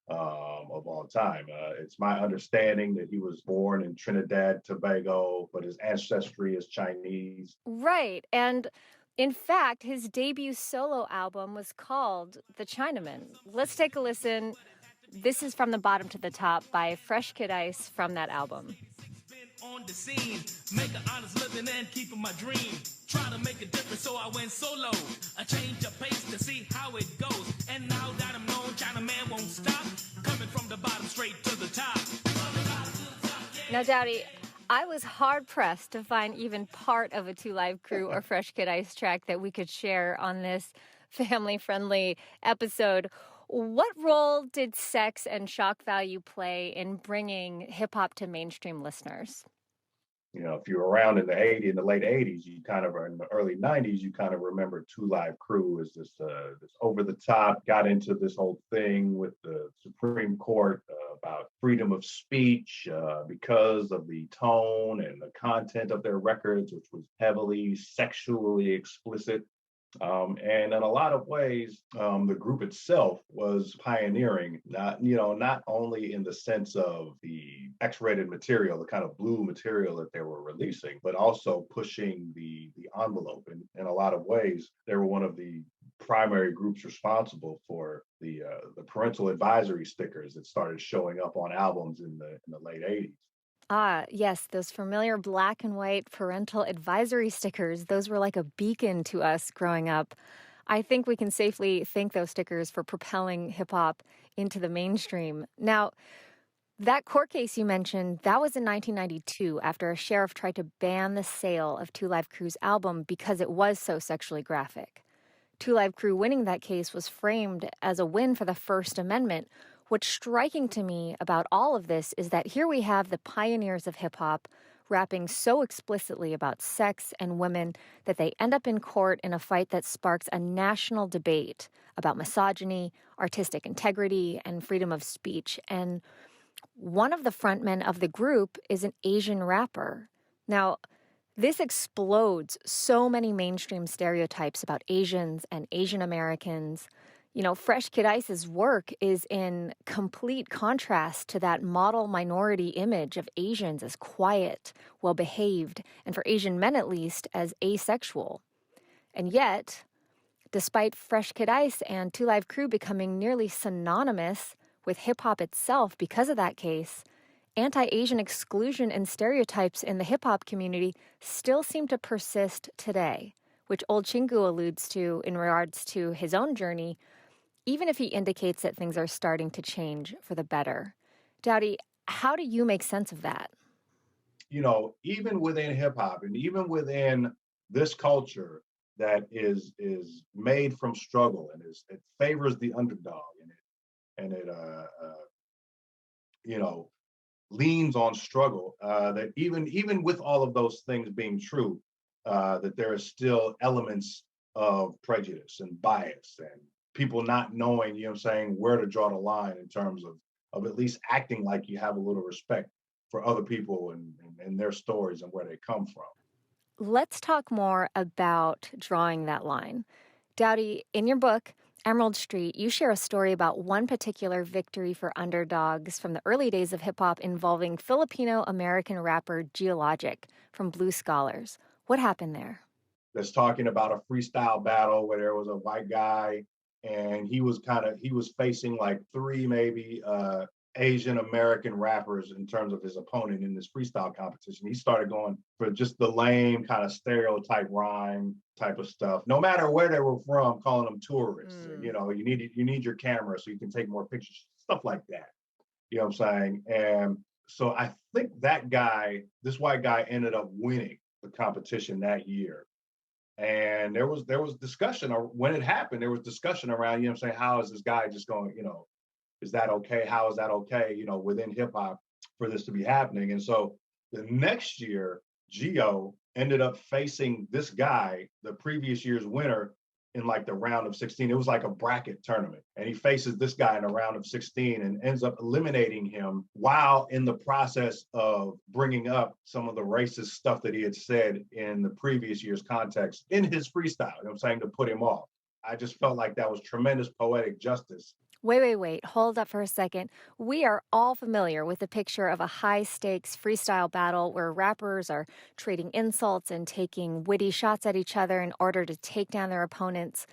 of all time. It's my understanding that he was born in Trinidad, Tobago, but his ancestry is Chinese. Right. And in fact, his debut solo album was called The Chinaman. Let's take a listen. This is From the Bottom to the Top by Fresh Kid Ice from that album. On the scene, make an honest living and keeping my dream. Try to make a difference, so I went solo. I changed of pace to see how it goes. And now that I'm known, China man won't stop. Coming from the bottom straight to the top. Now, Daudi, I was hard pressed to find even part of a Two Live Crew or Fresh Kid Ice track that we could share on this family friendly episode. What role did sex and shock value play in bringing hip hop to mainstream listeners? You know, if you were around in the in the late 80s, you kind of, or in the early 90s, you kind of remember Two Live Crew as this over the top, got into this whole thing with the Supreme Court about freedom of speech because of the tone and the content of their records, which was heavily sexually explicit. And in a lot of ways, the group itself was pioneering, not only in the sense of the X-rated material, the kind of blue material that they were releasing, but also pushing the envelope. And in a lot of ways, they were one of the primary groups responsible for the parental advisory stickers that started showing up on albums in the late 80s. Ah, yes, those familiar black and white parental advisory stickers, those were like a beacon to us growing up. I think we can safely thank those stickers for propelling hip hop into the mainstream. Now, that court case you mentioned, that was in 1992 after a sheriff tried to ban the sale of Two Live Crew's album because it was so sexually graphic. Two Live Crew winning that case was framed as a win for the First Amendment. What's striking to me about all of this is that here we have the pioneers of hip hop rapping so explicitly about sex and women that they end up in court in a fight that sparks a national debate about misogyny, artistic integrity, and freedom of speech. And one of the frontmen of the group is an Asian rapper. Now, this explodes so many mainstream stereotypes about Asians and Asian Americans. You know, Fresh Kid Ice's work is in complete contrast to that model minority image of Asians as quiet, well-behaved, and for Asian men at least, as asexual. And yet, despite Fresh Kid Ice and Two Live Crew becoming nearly synonymous with hip-hop itself because of that case, anti-Asian exclusion and stereotypes in the hip-hop community still seem to persist today, which Old Chingu alludes to in regards to his own journey, even if he indicates that things are starting to change for the better. Daudi, how do you make sense of that? You know, even within hip hop and even within this culture that is made from struggle and it favors the underdog and it leans on struggle, that even with all of those things being true, that there are still elements of prejudice and bias and people not knowing, you know what I'm saying, where to draw the line in terms of at least acting like you have a little respect for other people and their stories and where they come from. Let's talk more about drawing that line. Daudi, in your book, Emerald Street, you share a story about one particular victory for underdogs from the early days of hip-hop involving Filipino-American rapper Geologic from Blue Scholars. What happened there? That's talking about a freestyle battle where there was a white guy and he was facing like three maybe Asian American rappers in terms of his opponent in this freestyle competition. He started going for just the lame kind of stereotype rhyme type of stuff. No matter where they were from, calling them tourists. And, you know, you need your camera so you can take more pictures, stuff like that. You know what I'm saying? And so I think that guy, this white guy, ended up winning the competition that year. And there was discussion, or when it happened, there was discussion around, you know what I'm saying, how is this guy just going, you know, is that okay? How is that okay, you know, within hip hop for this to be happening? And so the next year, Geo ended up facing this guy, the previous year's winner, in like the round of 16. It was like a bracket tournament. And he faces this guy in a round of 16 and ends up eliminating him while in the process of bringing up some of the racist stuff that he had said in the previous year's context in his freestyle, you know what I'm saying, to put him off. I just felt like that was tremendous poetic justice. Wait. Hold up for a second. We are all familiar with the picture of a high-stakes freestyle battle where rappers are trading insults and taking witty shots at each other in order to take down their opponents.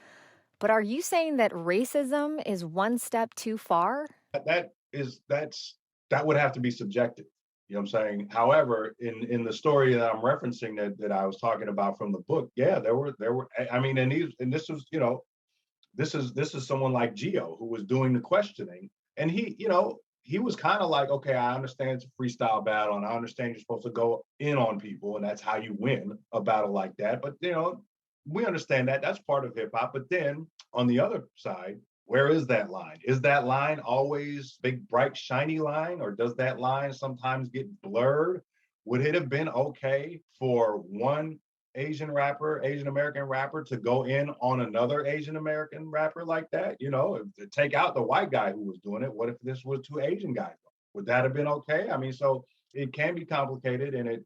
But are you saying that racism is one step too far? That would have to be subjective. You know what I'm saying? However, in the story that I'm referencing that I was talking about from the book, yeah, there were, I mean, and this was, you know, this is someone like Geo who was doing the questioning, and he, you know, he was kind of like, okay, I understand it's a freestyle battle, and I understand you're supposed to go in on people, and that's how you win a battle like that. But you know, we understand that that's part of hip hop. But then on the other side, where is that line? Is that line always big, bright, shiny line, or does that line sometimes get blurred? Would it have been okay for one Asian American rapper to go in on another Asian American rapper like that? You know, to take out the white guy who was doing it, what if this was two Asian guys? Would that have been okay? I mean, so it can be complicated, and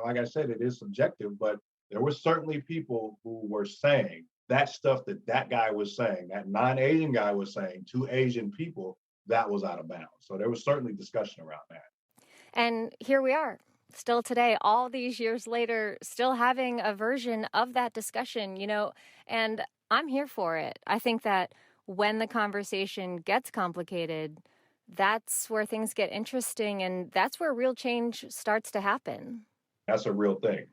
like I said, it is subjective, but there were certainly people who were saying that stuff that guy was saying, that non-Asian guy was saying to Asian people, that was out of bounds. So there was certainly discussion around that. And here we are, still today, all these years later, still having a version of that discussion, you know, and I'm here for it. I think that when the conversation gets complicated, that's where things get interesting, and that's where real change starts to happen. That's a real thing.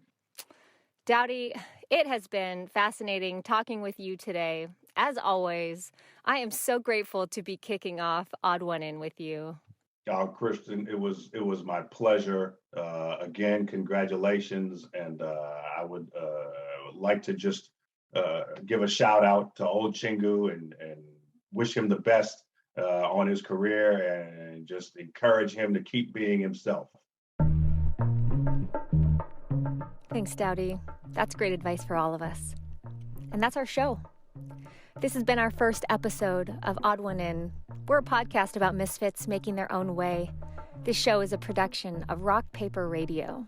Daudi, it has been fascinating talking with you today. As always, I am so grateful to be kicking off Odd One In with you. Kristin, it was my pleasure. Again, congratulations, and I would like to just give a shout out to old Chingu and wish him the best on his career, and just encourage him to keep being himself. Thanks, Daudi. That's great advice for all of us. And that's our show. This has been our first episode of Odd One In. We're a podcast about misfits making their own way. This show is a production of Rock Paper Radio.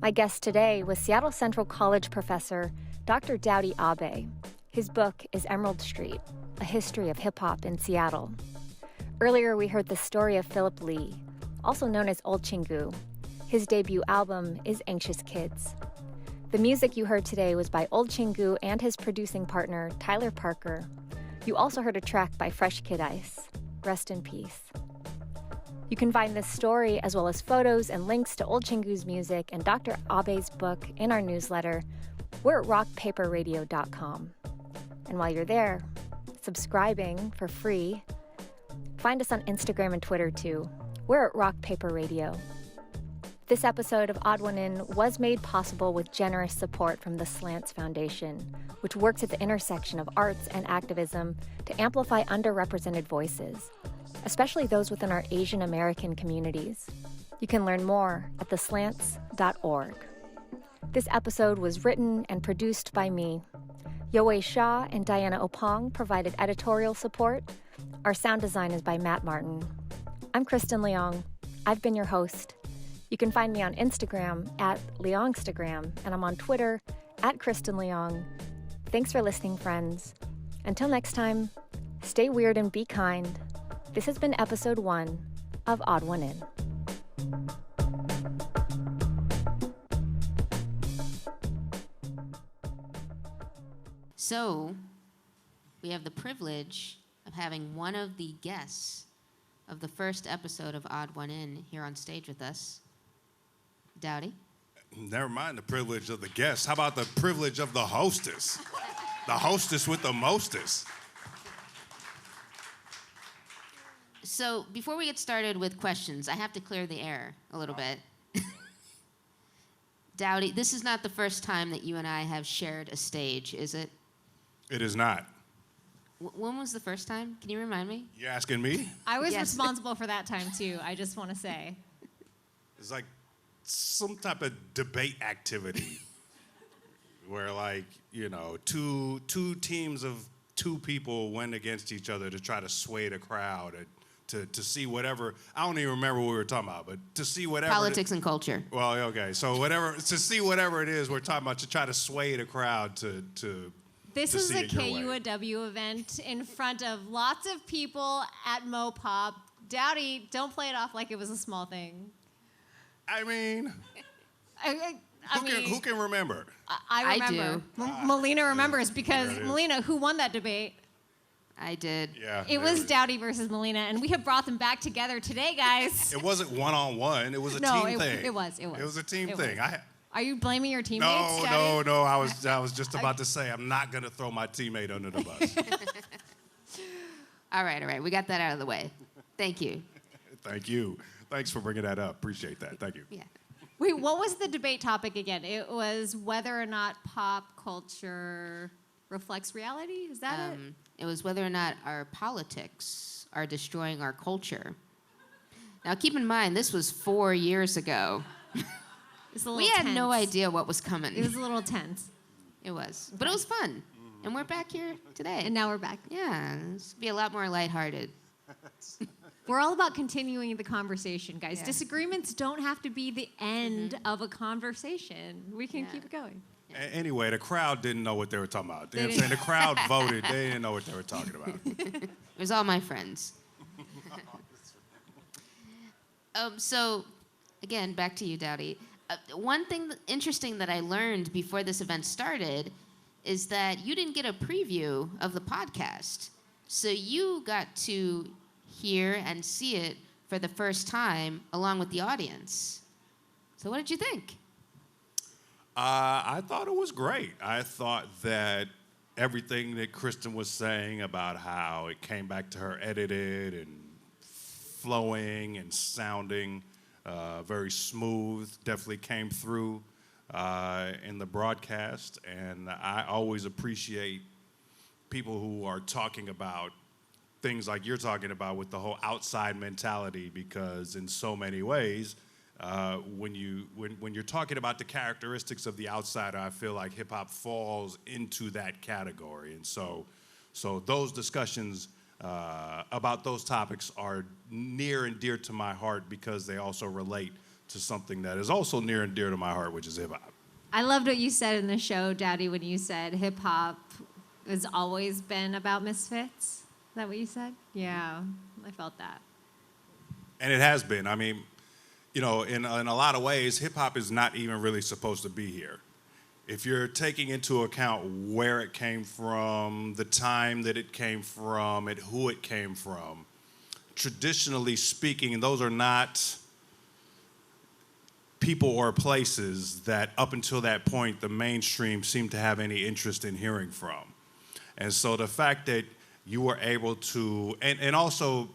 My guest today was Seattle Central College professor Dr. Daudi Abe. His book is Emerald Street, A History of Hip-Hop in Seattle. Earlier, we heard the story of Phillip Lee, also known as Old Chingu. His debut album is Anxious Kids. The music you heard today was by Old Chingu and his producing partner, Tyler Parker. You also heard a track by Fresh Kid Ice. Rest in peace. You can find this story, as well as photos and links to Old Chingu's music and Dr. Abe's book in our newsletter. We're at rockpaperradio.com. And while you're there, subscribing for free. Find us on Instagram and Twitter, too. We're at Rock Paper Radio. This episode of Odd One In was made possible with generous support from the Slants Foundation, which works at the intersection of arts and activism to amplify underrepresented voices, especially those within our Asian American communities. You can learn more at theslants.org. This episode was written and produced by me. Yoei Shaw and Diana Opong provided editorial support. Our sound design is by Matt Martin. I'm Kristin Leong. I've been your host. You can find me on Instagram at Leongstagram, and I'm on Twitter at Kristin Leong. Thanks for listening, friends. Until next time, stay weird and be kind. This has been episode 1 of Odd One In. So, we have the privilege of having one of the guests of the first episode of Odd One In here on stage with us. Daudi? Never mind the privilege of the guest. How about the privilege of the hostess? The hostess with the mostest. So, before we get started with questions, I have to clear the air a little bit. Daudi, this is not the first time that you and I have shared a stage, is it? It is not. When was the first time? Can you remind me? You asking me? I was Yes. responsible for that time too, I just want to say. It's like some type of debate activity where, like, you know, two teams of two people went against each other to try to sway the crowd to see whatever. I don't even remember what we were talking about, but to see whatever. Politics and culture. Well, okay. So whatever, to see whatever it is we're talking about, to try to sway the crowd to This to is see a it your way. KUOW event in front of lots of people at Mopop. Daudi, don't play it off like it was a small thing. I mean, I who can remember? I remember. Mellina remembers because There it is. Mellina, who won that debate? I did. Yeah. It there was is. Daudi versus Mellina, and we have brought them back together today, guys. It wasn't one-on-one. It was a No, team thing. it was. It was a team It thing. was. Are you blaming your teammates, No. Daudi? I was just about to say I'm not gonna throw my teammate under the bus. All right. We got that out of the way. Thank you. Thank you. Thanks for bringing that up. Appreciate that. Thank you. Yeah. Wait, what was the debate topic again? It was whether or not pop culture reflects reality? Is that it? It was whether or not our politics are destroying our culture. Now, keep in mind, this was 4 years ago. It's a little We had no tense. idea what was coming. It was a little tense. It was. But it was fun. And we're back here today. And now we're back. Yeah, this will be a lot more lighthearted. We're all about continuing the conversation, guys. Yeah. Disagreements don't have to be the end of a conversation. We can Yeah. keep it going. Anyway, the crowd didn't know what they were talking about. You know what I'm They saying? The crowd voted. They didn't know what they were talking about. It was all my friends. So, again, back to you, Daudi. One thing interesting that I learned before this event started is that you didn't get a preview of the podcast. So you got to hear and see it for the first time along with the audience. So what did you think? I thought it was great. I thought that everything that Kristin was saying about how it came back to her edited and flowing and sounding very smooth definitely came through in the broadcast. And I always appreciate people who are talking about things like you're talking about with the whole outside mentality, because in so many ways, when you're talking about the characteristics of the outsider, I feel like hip hop falls into that category. And so those discussions about those topics are near and dear to my heart because they also relate to something that is also near and dear to my heart, which is hip hop. I loved what you said in the show, Daudi, when you said hip hop has always been about misfits. Is that what you said? Yeah, I felt that. And it has been. I mean, you know, in a lot of ways, hip hop is not even really supposed to be here. If you're taking into account where it came from, the time that it came from, and who it came from, traditionally speaking, those are not people or places that up until that point the mainstream seemed to have any interest in hearing from. And so the fact that you were able to, and also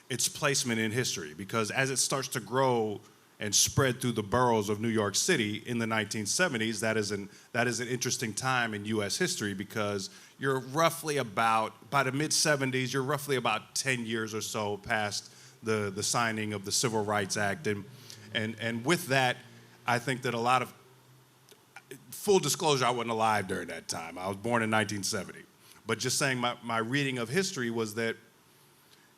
its placement in history, because as it starts to grow and spread through the boroughs of New York City in the 1970s, that is an interesting time in U.S. history, because you're roughly by the mid-70s, you're roughly about 10 years or so past the signing of the Civil Rights Act. And with that, I think that a lot of full disclosure, I wasn't alive during that time. I was born in 1970. But just saying my reading of history was that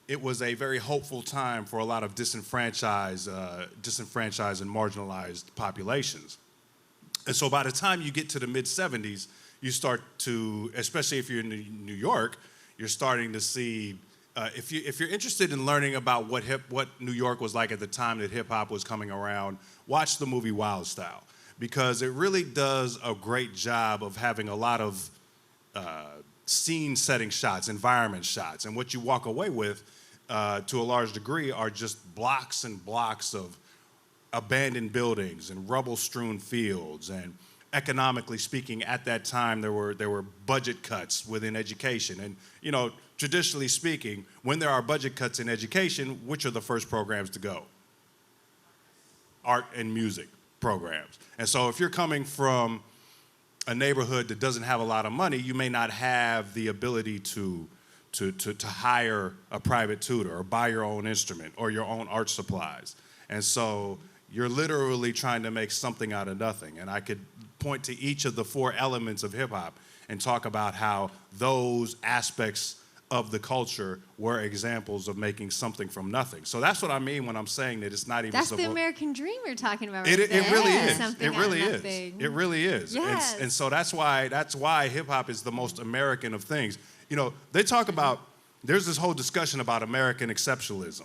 it was a very hopeful time for a lot of disenfranchised and marginalized populations. And so by the time you get to the mid-70s, you start to, especially if you're in New York, you're starting to see, if you're interested in learning about what New York was like at the time that hip-hop was coming around, watch the movie Wild Style, because it really does a great job of having a lot of scene-setting shots, environment shots, and what you walk away with, to a large degree, are just blocks and blocks of abandoned buildings and rubble-strewn fields. And economically speaking, at that time, there were budget cuts within education. And traditionally speaking, when there are budget cuts in education, which are the first programs to go? Art and music programs. And so if you're coming from a neighborhood that doesn't have a lot of money, you may not have the ability to hire a private tutor or buy your own instrument or your own art supplies. And so you're literally trying to make something out of nothing. And I could point to each of the 4 elements of hip hop and talk about how those aspects of the culture were examples of making something from nothing. So that's what I mean when I'm saying that it's not even That's the American dream you're talking about. It really is. Something It really out of is. nothing. It really is. Yes. And so that's why hip hop is the most American of things. They talk about, there's this whole discussion about American exceptionalism.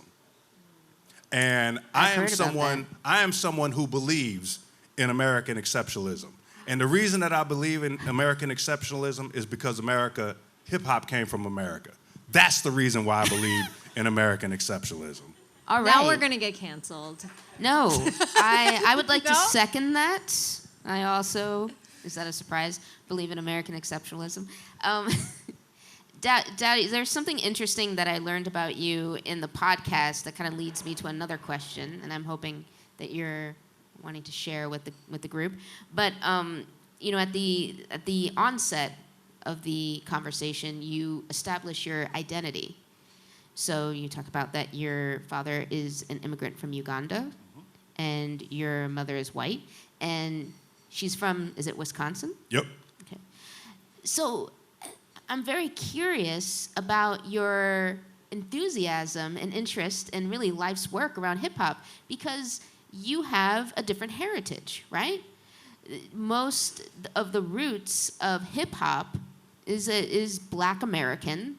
And I am someone who believes in American exceptionalism. And the reason that I believe in American exceptionalism is because hip hop came from America. That's the reason why I believe in American exceptionalism. All right. Now we're going to get canceled. No, I would like to second that. I also, is that a surprise, believe in American exceptionalism. Daudi, there's something interesting that I learned about you in the podcast that kind of leads me to another question, and I'm hoping that you're wanting to share with the group. But at the onset of the conversation, you establish your identity. So you talk about that your father is an immigrant from Uganda, and your mother is white, and she's from, is it Wisconsin? Yep. Okay. So I'm very curious about your enthusiasm and interest and really life's work around hip hop, because you have a different heritage, right? Most of the roots of hip hop is Black American,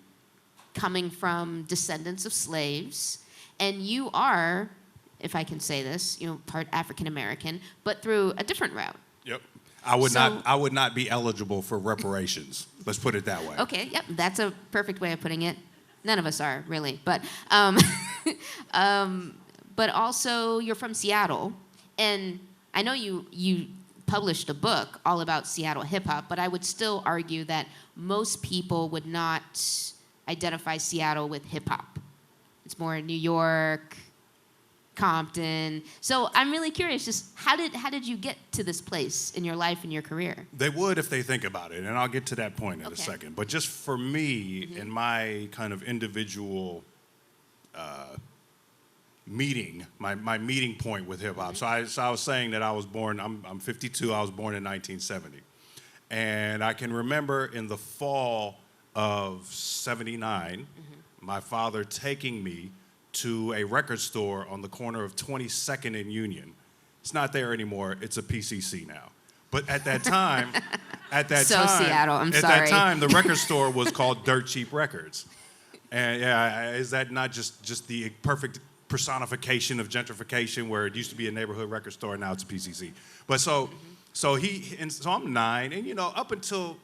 coming from descendants of slaves, and you are, if I can say this, part African American, but through a different route. Yep. I would not be eligible for reparations. Let's put it that way. Okay, yep, that's a perfect way of putting it. None of us are, really, but but also you're from Seattle, and I know you published a book all about Seattle hip hop, but I would still argue that most people would not identify Seattle with hip hop. It's more New York, Compton. So I'm really curious, just how did you get to this place in your life and your career? They would if they think about it, and I'll get to that point in a second. But just for me, in my kind of individual meeting, my meeting point with hip hop. So I was saying that I was born, I'm 52, I was born in 1970. And I can remember in the fall of 79, my father taking me to a record store on the corner of 22nd and Union. It's not there anymore. It's a PCC now. But at that time, Seattle, I'm sorry. At that time, the record store was called Dirt Cheap Records. And yeah, is that not just the perfect personification of gentrification, where it used to be a neighborhood record store and now it's a PCC? But so I'm 9, and up until,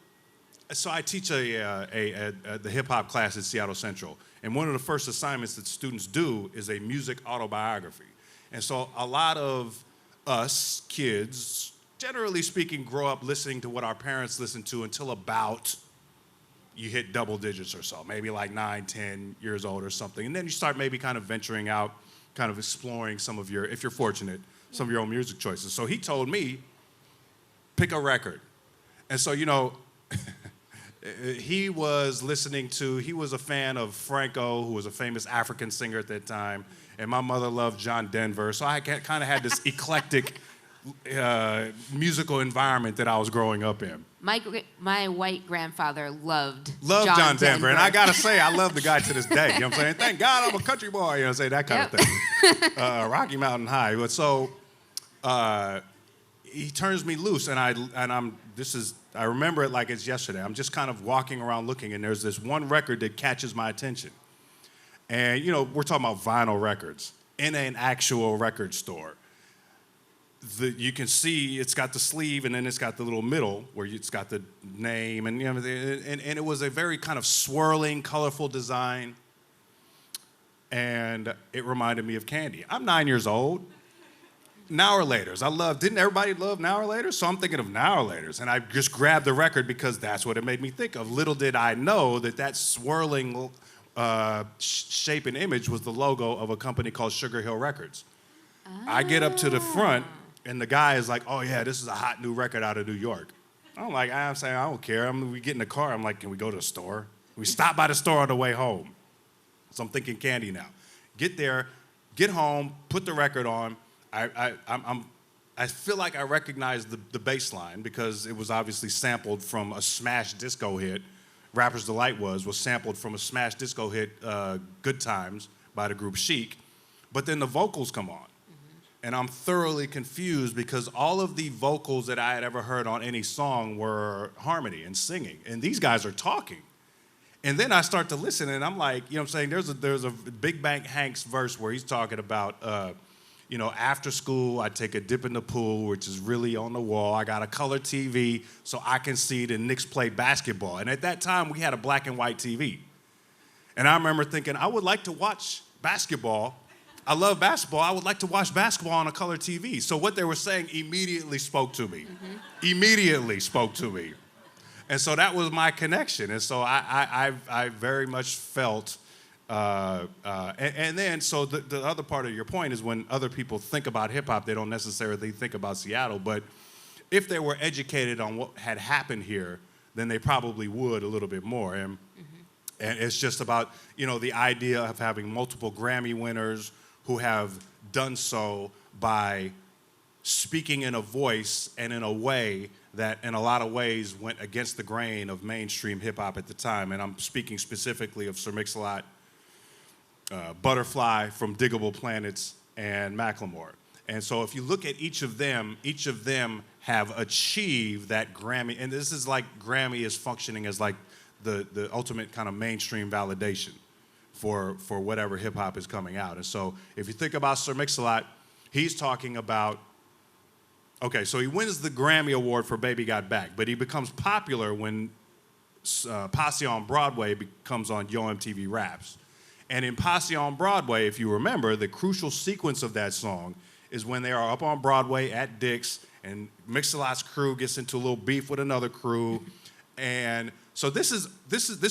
so I teach the hip hop class at Seattle Central, and one of the first assignments that students do is a music autobiography. And so a lot of us kids, generally speaking, grow up listening to what our parents listened to until about you hit double digits or so, maybe like 9, 10 years old or something. And then you start maybe kind of venturing out, kind of exploring some of your, if you're fortunate, some of your own music choices. So he told me, pick a record. And so, he was a fan of Franco, who was a famous African singer at that time. And my mother loved John Denver. So I kind of had this eclectic musical environment that I was growing up in. My white grandfather loved John Denver. And I got to say, I love the guy to this day. You know what I'm saying? Thank God I'm a country boy. You know what I'm saying? That kind of thing. Rocky Mountain High. But so he turns me loose. And I remember it like it's yesterday. I'm just kind of walking around looking. And there's this one record that catches my attention. And, you know, we're talking about vinyl records in an actual record store. You can see it's got the sleeve and then it's got the little middle where it's got the name and, you know, and it was a very kind of swirling, colorful design. And it reminded me of candy. I'm 9 years old. Now or Laters. Didn't everybody love Now or Laters? So I'm thinking of Now or Laters. And I just grabbed the record because that's what it made me think of. Little did I know that swirling shape and image was the logo of a company called Sugar Hill Records. I get up to the front. And the guy is like, oh, yeah, this is a hot new record out of New York. I'm like, I'm saying, I don't care. We get in the car. I'm like, can we go to the store? We stop by the store on the way home. So I'm thinking candy now. Get there, get home, put the record on. I feel like I recognize the bass line because it was obviously sampled from a smash disco hit. Rapper's Delight was sampled from a smash disco hit, Good Times, by the group Chic. But then the vocals come on. And I'm thoroughly confused because all of the vocals that I had ever heard on any song were harmony and singing. And these guys are talking. And then I start to listen and I'm like, you know what I'm saying? There's a Big Bang Hanks verse where he's talking about, you know, after school, I take a dip in the pool, which is really on the wall. I got a color TV so I can see the Knicks play basketball. And at that time, we had a black and white TV. And I remember thinking, I would like to watch basketball. I love basketball. I would like to watch basketball on a color TV. So what they were saying immediately spoke to me. Immediately spoke to me. And so that was my connection. And so I very much felt, and then so the other part of your point is when other people think about hip hop, they don't necessarily think about Seattle. But if they were educated on what had happened here, then they probably would a little bit more. And it's just about, you know, the idea of having multiple Grammy winners who have done so by speaking in a voice and in a way that in a lot of ways went against the grain of mainstream hip-hop at the time. And I'm speaking specifically of Sir Mix-a-Lot, Butterfly from Diggable Planets, and Mclemore. And so if you look at each of them have achieved that Grammy, and this is like Grammy is functioning as like the ultimate kind of mainstream validation for whatever hip-hop is coming out. And so if you think about Sir Mix-a-Lot, he's talking about, okay, so he wins the Grammy Award for Baby Got Back, but he becomes popular when Posse on Broadway becomes on Yo MTV Raps. And in Posse on Broadway, if you remember, the crucial sequence of that song is when they are up on Broadway at Dick's, and Mix-a-Lot's crew gets into a little beef with another crew, and so this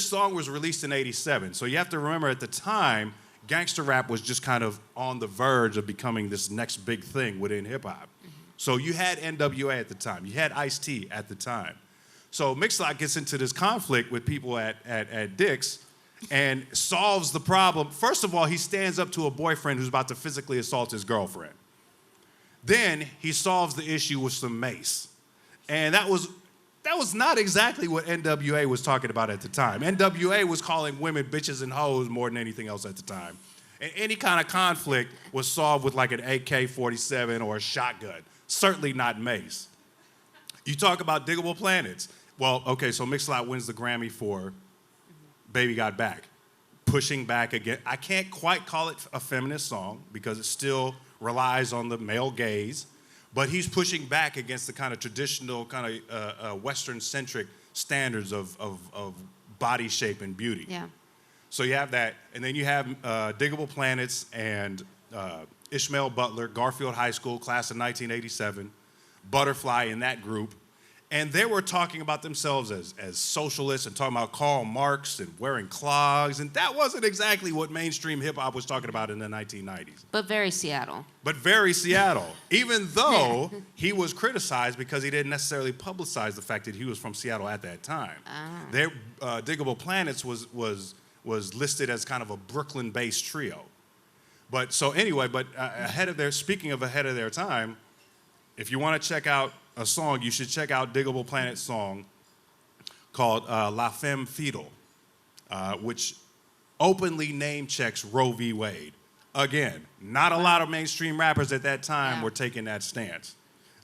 song was released in '87. So you have to remember at the time, gangster rap was just kind of on the verge of becoming this next big thing within hip hop. So you had NWA at the time, you had Ice-T at the time. So Mix-a-Lot gets into this conflict with people at Dick's and solves the problem. First of all, he stands up to a boyfriend who's about to physically assault his girlfriend. Then he solves the issue with some mace. And that was not exactly what NWA was talking about at the time. NWA was calling women bitches and hoes more than anything else at the time. And any kind of conflict was solved with like an AK-47 or a shotgun. Certainly not mace. You talk about Diggable Planets. Well, okay, so Mix-a-Lot wins the Grammy for Baby Got Back. Pushing back again. I can't quite call it a feminist song because it still relies on the male gaze. But he's pushing back against the kind of traditional, kind of Western-centric standards of body shape and beauty. Yeah. So you have that, and then you have Diggable Planets and Ishmael Butler, Garfield High School, class of 1987, Butterfly in that group. And they were talking about themselves as socialists and talking about Karl Marx and wearing clogs. And that wasn't exactly what mainstream hip-hop was talking about in the 1990s. But very Seattle. But very Seattle, even though he was criticized because he didn't necessarily publicize the fact that he was from Seattle at that time. Their Diggable Planets was listed as kind of a Brooklyn-based trio. But so anyway, ahead of their time, if you want to check out a song, you should check out Diggable Planet's song called La Femme Fatale, which openly name checks Roe v. Wade. Again, not a lot of mainstream rappers at that time were taking that stance.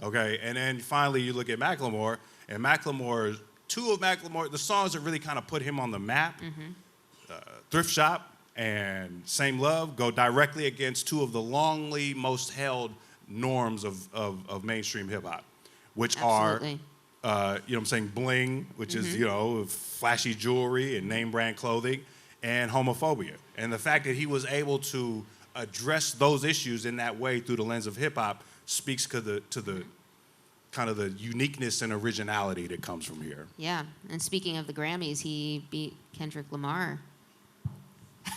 Okay, and then finally you look at Mclemore, and two of Mclemore, the songs that really kind of put him on the map, Thrift Shop and Same Love, go directly against two of the longly most held norms of mainstream hip hop, which Absolutely. are, you know what I'm saying, bling, which is, you know, flashy jewelry and name brand clothing, and homophobia. And the fact that he was able to address those issues in that way through the lens of hip hop speaks to the kind of the uniqueness and originality that comes from here. Yeah, and speaking of the Grammys, he beat Kendrick Lamar.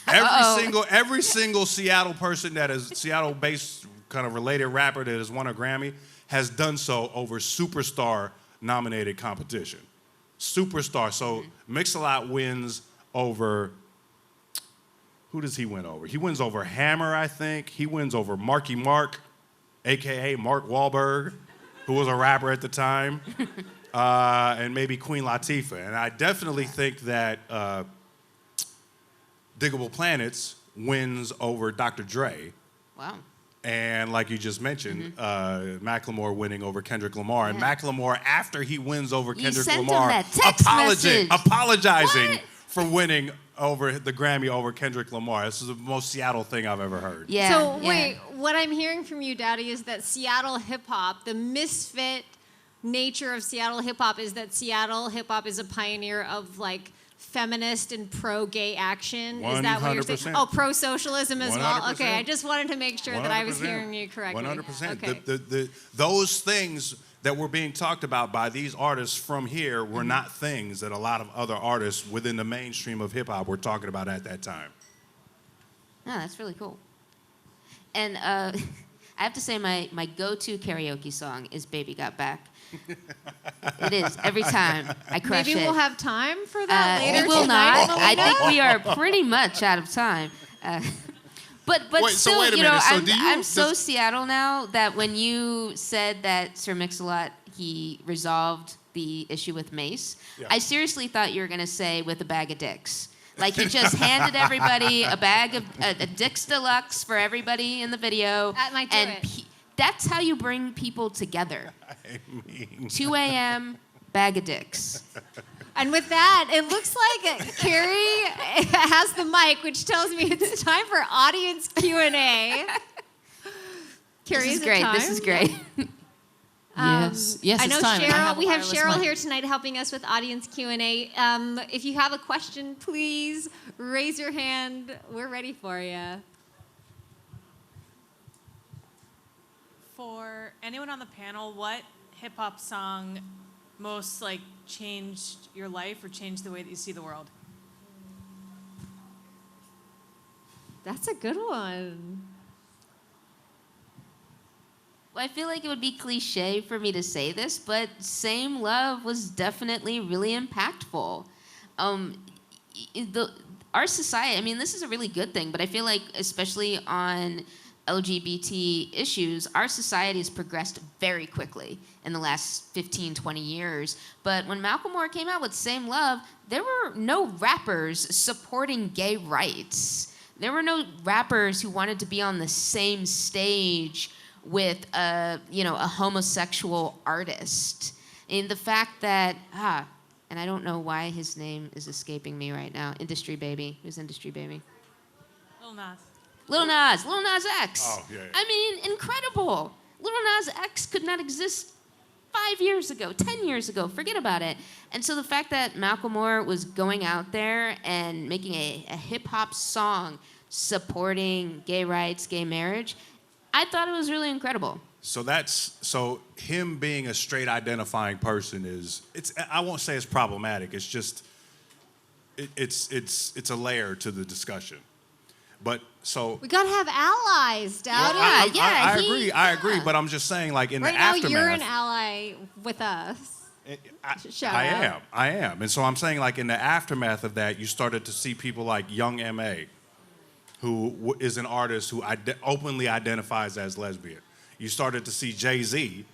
Every single Seattle person that is Seattle-based kind of related rapper that has won a Grammy has done so over Superstar nominated competition. Superstar. So Mix-a-Lot wins over, who does he win over? He wins over Hammer, I think. He wins over Marky Mark, AKA Mark Wahlberg, who was a rapper at the time, and maybe Queen Latifah. And I definitely think that Diggable Planets wins over Dr. Dre. Wow. And like you just mentioned, Mclemore winning over Kendrick Lamar. And Mclemore, after he wins over Kendrick sent him Lamar, that text message. apologizing What? for winning over the Grammy over Kendrick Lamar. This is the most Seattle thing I've ever heard. Yeah. So yeah. wait, what I'm hearing from you, Daudi, is that Seattle hip hop, the misfit nature of Seattle hip hop, is that Seattle hip hop is a pioneer of like feminist and pro-gay action. Is that what you're saying? 100%. Oh, pro-socialism as well. 100%. Okay, I just wanted to make sure that I was 100%. hearing you correctly. 100%. Okay. Those things that were being talked about by these artists from here were not things that a lot of other artists within the mainstream of hip hop were talking about at that time. No, that's really cool. And I have to say my go-to karaoke song is Baby Got Back. It is. Every time I crush Maybe it. we'll have time for that later We will tonight, not. I Mellina? think we are pretty much out of time. But Wait, so still, wait a you know, minute. So I'm so Seattle now that when you said that Sir Mix-a-Lot, he resolved the issue with Mace, I seriously thought you were going to say with a bag of dicks. Like he just handed everybody a bag of a Dicks Deluxe for everybody in the video. That might do it. That's how you bring people together. 2 a.m., bag of dicks. And with that, it looks like Carrie has the mic, which tells me it's time for audience Q&A. Carrie, This is it great. time? This is great. Yes, I know it's time. Cheryl. We have wireless Cheryl mic. here tonight helping us with audience Q&A. If you have a question, please raise your hand. We're ready for you. For anyone on the panel, what hip hop song most like changed your life or changed the way that you see the world? That's a good one. Well, I feel like it would be cliche for me to say this, but Same Love was definitely really impactful. Our society, I mean, this is a really good thing, but I feel like especially on LGBT issues, our society has progressed very quickly in the last 15, 20 years. But when Mclemore came out with Same Love, there were no rappers supporting gay rights. There were no rappers who wanted to be on the same stage with a homosexual artist. And the fact that, and I don't know why his name is escaping me right now, Industry Baby. Who's Industry Baby? Lil Nas. Lil Nas X. Oh, yeah. I mean, incredible. Lil Nas X could not exist 5 years ago, 10 years ago, forget about it. And so the fact that Mclemore was going out there and making a hip hop song supporting gay rights, gay marriage, I thought it was really incredible. So him being a straight identifying person I won't say it's problematic. It's just it's a layer to the discussion. But so We gotta have allies, Daudi. I agree. But I'm just saying, like in Right the now, aftermath, you're an ally with us. Shout out. I am. And so I'm saying, like, in the aftermath of that, you started to see people like Young M.A., who is an artist who openly identifies as lesbian. You started to see Jay-Z,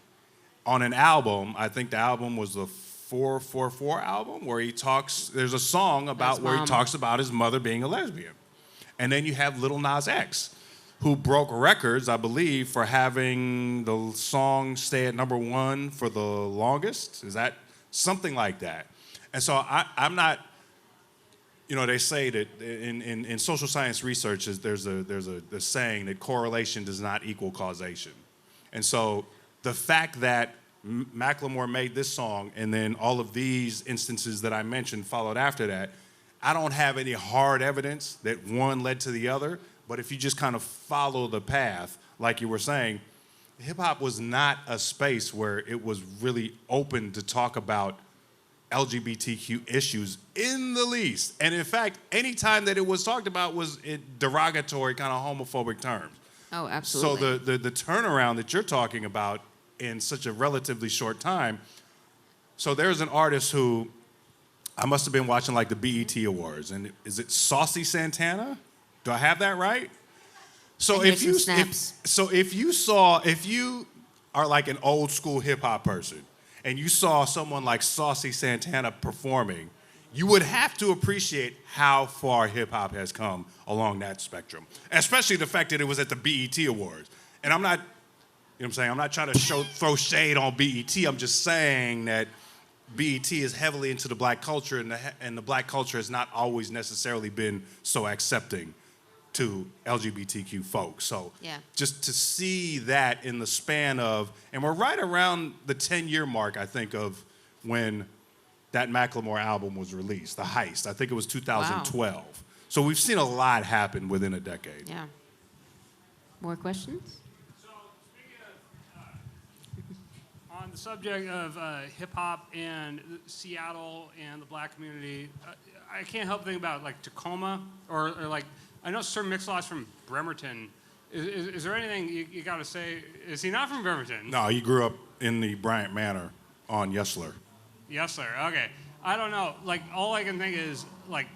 on an album, I think the album was the 444 album, where there's a song about where he talks about his mother being a lesbian. And then you have Lil Nas X, who broke records, I believe, for having the song stay at #1 for the longest. Is that something like that? And so I'm not, they say that in social science research, there's a saying that correlation does not equal causation. And so the fact that Mclemore made this song and then all of these instances that I mentioned followed after that, I don't have any hard evidence that one led to the other, but if you just kind of follow the path, like you were saying, hip-hop was not a space where it was really open to talk about LGBTQ issues in the least. And in fact, any time that it was talked about was in derogatory, kind of homophobic terms. Oh, absolutely. So the turnaround that you're talking about in such a relatively short time, so there's an artist who, I must have been watching like the BET Awards, and is it Saucy Santana? Do I have that right? So if you are like an old school hip hop person and you saw someone like Saucy Santana performing, you would have to appreciate how far hip hop has come along that spectrum, especially the fact that it was at the BET Awards. And I'm not, I'm not trying to throw shade on BET. I'm just saying that BET is heavily into the black culture, and the black culture has not always necessarily been so accepting to LGBTQ folks. So just to see that in the span of, and we're right around the 10-year mark, I think, of when that Mclemore album was released, The Heist. I think it was 2012. Wow. So we've seen a lot happen within a decade. Yeah. More questions? On the subject of hip-hop and Seattle and the black community, I can't help thinking about like Tacoma or like, I know Sir Mix-a-Lot's from Bremerton. Is there anything you got to say? Is he not from Bremerton? No, he grew up in the Bryant Manor on Yesler. Yesler, okay. I don't know. Like, all I can think is, like,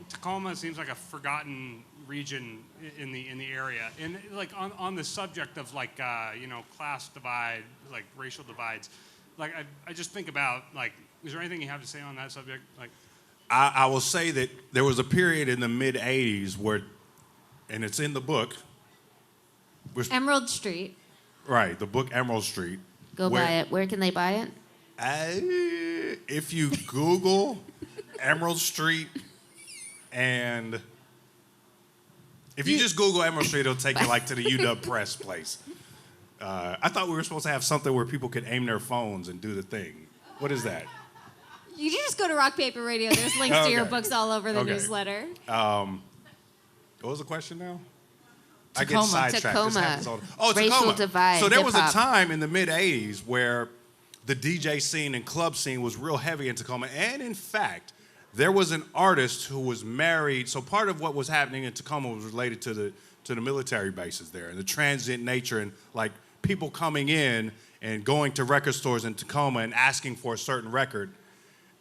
Tacoma seems like a forgotten region in the area. And, like, on the subject of, like, class divide, like, racial divides, like, I just think about, like, is there anything you have to say on that subject? Like, I will say that there was a period in the mid-'80s where, and it's in the book. Emerald Street. Right, the book Emerald Street. Go buy it. Where can they buy it? If you Google Emerald Street, and if you just Google Emerald Street, it'll take you like to the UW Press place. I thought we were supposed to have something where people could aim their phones and do the thing. What is that? You just go to Rock Paper Radio. There's links to your books all over the newsletter. What was the question now? Tacoma. I get sidetracked. Tacoma. Racial Tacoma. Divide. So there was a hip-hop. time in the mid-'80s where the DJ scene and club scene was real heavy in Tacoma. And in fact, there was an artist who was married. So part of what was happening in Tacoma was related to the military bases there and the transient nature and like people coming in and going to record stores in Tacoma and asking for a certain record.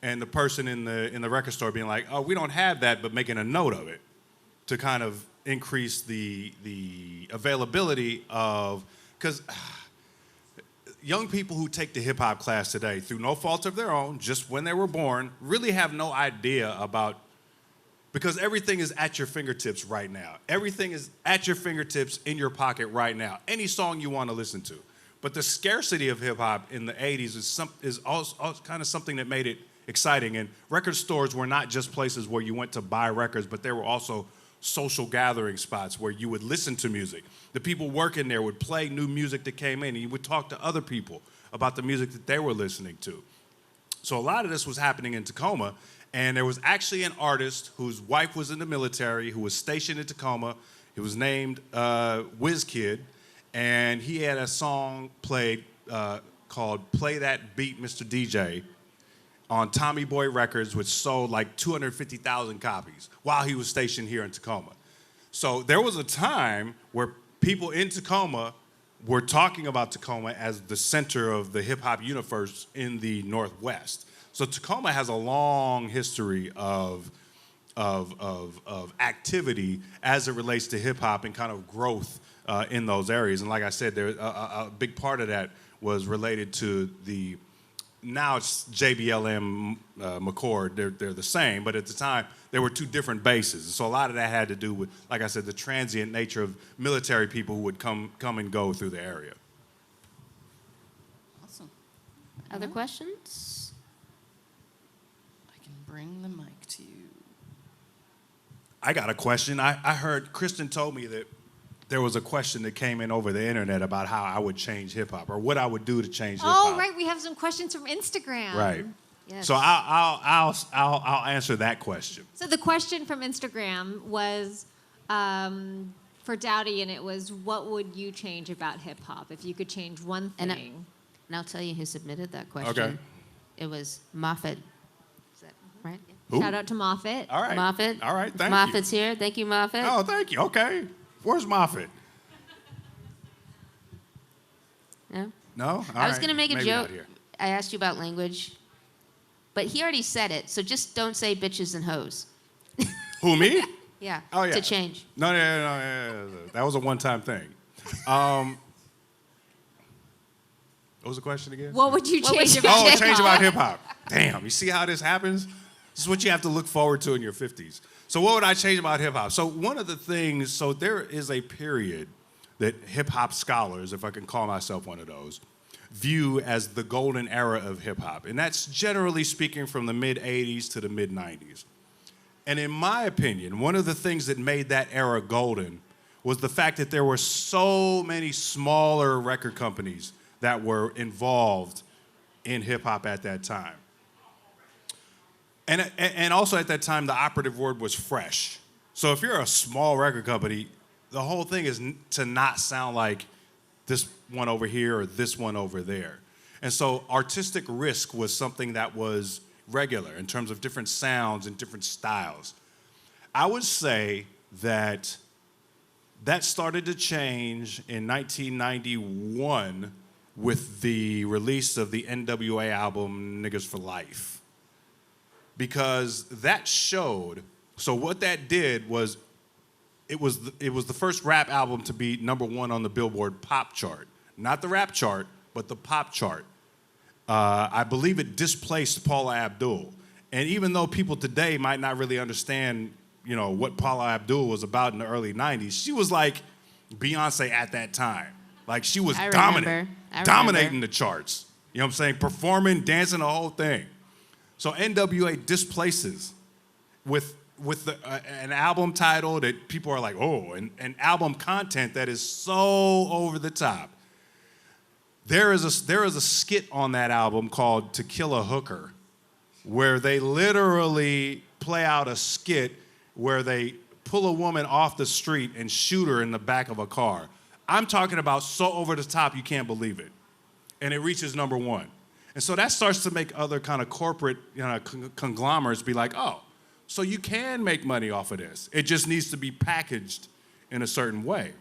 And the person in the record store being like, oh, we don't have that, but making a note of it to kind of increase the availability of, because young people who take the hip hop class today, through no fault of their own, just when they were born, really have no idea about, because everything is at your fingertips right now. Everything is at your fingertips in your pocket right now. Any song you want to listen to. But the scarcity of hip hop in the 80s is also kind of something that made it exciting. And record stores were not just places where you went to buy records, but they were also social gathering spots where you would listen to music. The people working there would play new music that came in, and you would talk to other people about the music that they were listening to. So a lot of this was happening in Tacoma, and there was actually an artist whose wife was in the military who was stationed in Tacoma. He was named WizKid, and he had a song played called Play That Beat, Mr. DJ, on Tommy Boy Records, which sold like 250,000 copies while he was stationed here in Tacoma. So there was a time where people in Tacoma were talking about Tacoma as the center of the hip-hop universe in the Northwest. So Tacoma has a long history of activity as it relates to hip-hop and kind of growth in those areas. And like I said, there a big part of that was related to the, now it's JBLM McCord, they're the same, but at the time, there were two different bases. So a lot of that had to do with, like I said, the transient nature of military people who would come and go through the area. Awesome. Other questions? I can bring the mic to you. I got a question. I heard Kristin told me that there was a question that came in over the internet about how I would change hip hop or what I would do to change hip hop. Oh, right. We have some questions from Instagram. Right. Yes. So I'll answer that question. So the question from Instagram was for Daudi, and it was, what would you change about hip hop if you could change one And thing? And I'll tell you who submitted that question. Okay. It was Moffat. Is that right? Who? Shout out to Moffat. All right. Moffat. All right. Thank Moffat's here. Thank you, Moffat. you. Oh, thank you. Okay. Where's Moffat? No? No? All I was right. going to make a Maybe joke. not here. I asked you about language, but he already said it, so just don't say bitches and hoes. Who, me? Yeah. Oh, yeah. To change. No. That was a one-time thing. What was the question again? What would you What would change you- about Oh, hip change hop? about hip hop. Damn, you see how this happens? This is what you have to look forward to in your 50s. So what would I change about hip hop? So one of the things, so there is a period that hip hop scholars, if I can call myself one of those, view as the golden era of hip hop. And that's generally speaking from the mid 80s to the mid 90s. And in my opinion, one of the things that made that era golden was the fact that there were so many smaller record companies that were involved in hip hop at that time. And also at that time, the operative word was fresh. So if you're a small record company, the whole thing is to not sound like this one over here or this one over there. And so artistic risk was something that was regular in terms of different sounds and different styles. I would say that started to change in 1991 with the release of the NWA album Niggas for Life. Because that showed, so what that did was, it was the first rap album to be #1 on the Billboard pop chart. Not the rap chart, but the pop chart. I believe it displaced Paula Abdul. And even though people today might not really understand, what Paula Abdul was about in the early 90s, she was like Beyonce at that time. Like she was I dominating remember. the charts. You know what I'm saying? Performing, dancing, the whole thing. So NWA displaces with an album title that people are like, oh, and album content that is so over the top. There is a skit on that album called To Kill a Hooker, where they literally play out a skit where they pull a woman off the street and shoot her in the back of a car. I'm talking about so over the top you can't believe it. And it reaches #1. And so that starts to make other kind of corporate conglomerates be like, oh, so you can make money off of this. It just needs to be packaged in a certain way.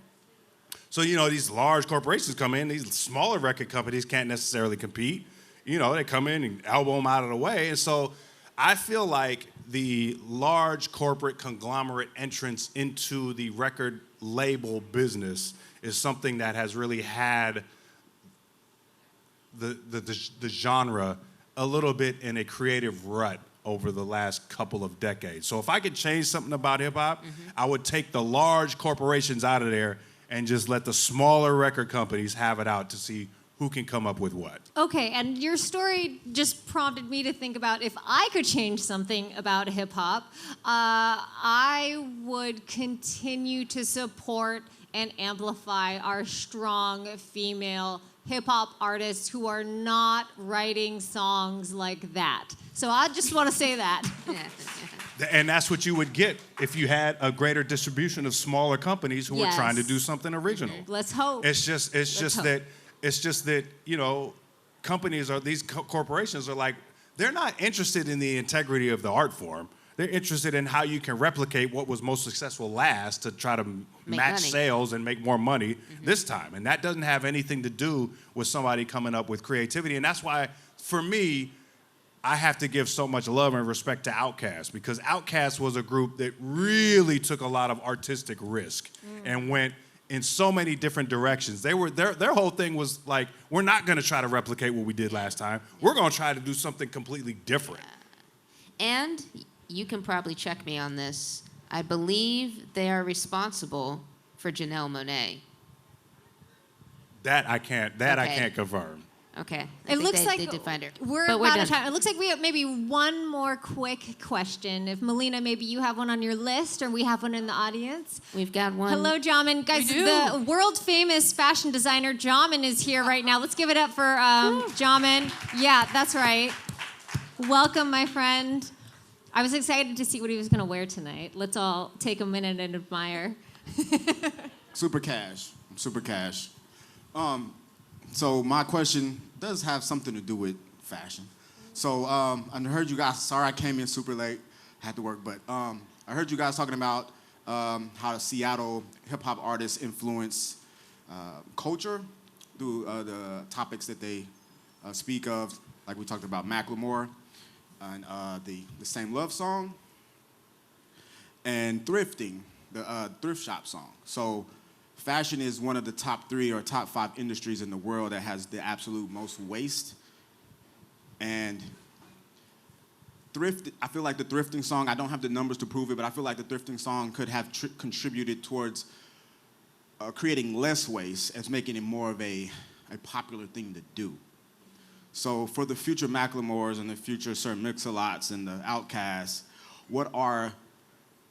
So, these large corporations come in, these smaller record companies can't necessarily compete. They come in and elbow them out of the way. And so I feel like the large corporate conglomerate entrance into the record label business is something that has really had the genre a little bit in a creative rut over the last couple of decades. So if I could change something about hip hop, I would take the large corporations out of there and just let the smaller record companies have it out to see who can come up with what. Okay, and your story just prompted me to think about if I could change something about hip hop, I would continue to support and amplify our strong female hip hop artists who are not writing songs like that. So I just want to say that. And that's what you would get if you had a greater distribution of smaller companies who were trying to do something original. Let's hope. It's just that companies or these corporations are like, they're not interested in the integrity of the art form. They're interested in how you can replicate what was most successful last to try to match money. sales and make more money this time. And that doesn't have anything to do with somebody coming up with creativity. And that's why, for me, I have to give so much love and respect to Outkast, because Outkast was a group that really took a lot of artistic risk and went in so many different directions. Their whole thing was like, we're not going to try to replicate what we did last time. We're going to try to do something completely different. And you can probably check me on this. I believe they are responsible for Janelle Monáe. That I can't Okay. confirm. Okay. It looks they like did find her. we're But out of done. time. It looks like we have maybe one more quick question. If Mellina, maybe you have one on your list, or we have one in the audience. We've got one. Hello, Jamin. Guys, do. the world famous fashion designer Jamin is here right now. Let's give it up for Jamin. Yeah, that's right. Welcome, my friend. I was excited to see what he was going to wear tonight. Let's all take a minute and admire. Super cash. I'm super cash. So my question does have something to do with fashion. So I heard you guys, sorry I came in super late, had to work, but I heard you guys talking about how the Seattle hip-hop artists influence culture through the topics that they speak of, like we talked about Mclemore and the Same Love song, and thrifting, the thrift shop song. So fashion is one of the top 3 or top 5 industries in the world that has the absolute most waste. And I feel like the thrifting song, I don't have the numbers to prove it, but I feel like the thrifting song could have contributed towards creating less waste as making it more of a popular thing to do. So for the future Mclemores and the future Sir Mix-a-Lots and the Outcasts, what are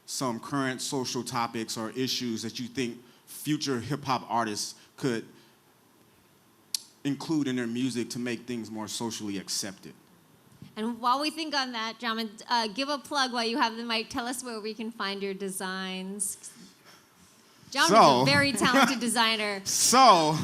some current social topics or issues that you think future hip-hop artists could include in their music to make things more socially accepted? And while we think on that, Jamin, give a plug while you have the mic. Tell us where we can find your designs. Jamin's a very talented designer. So,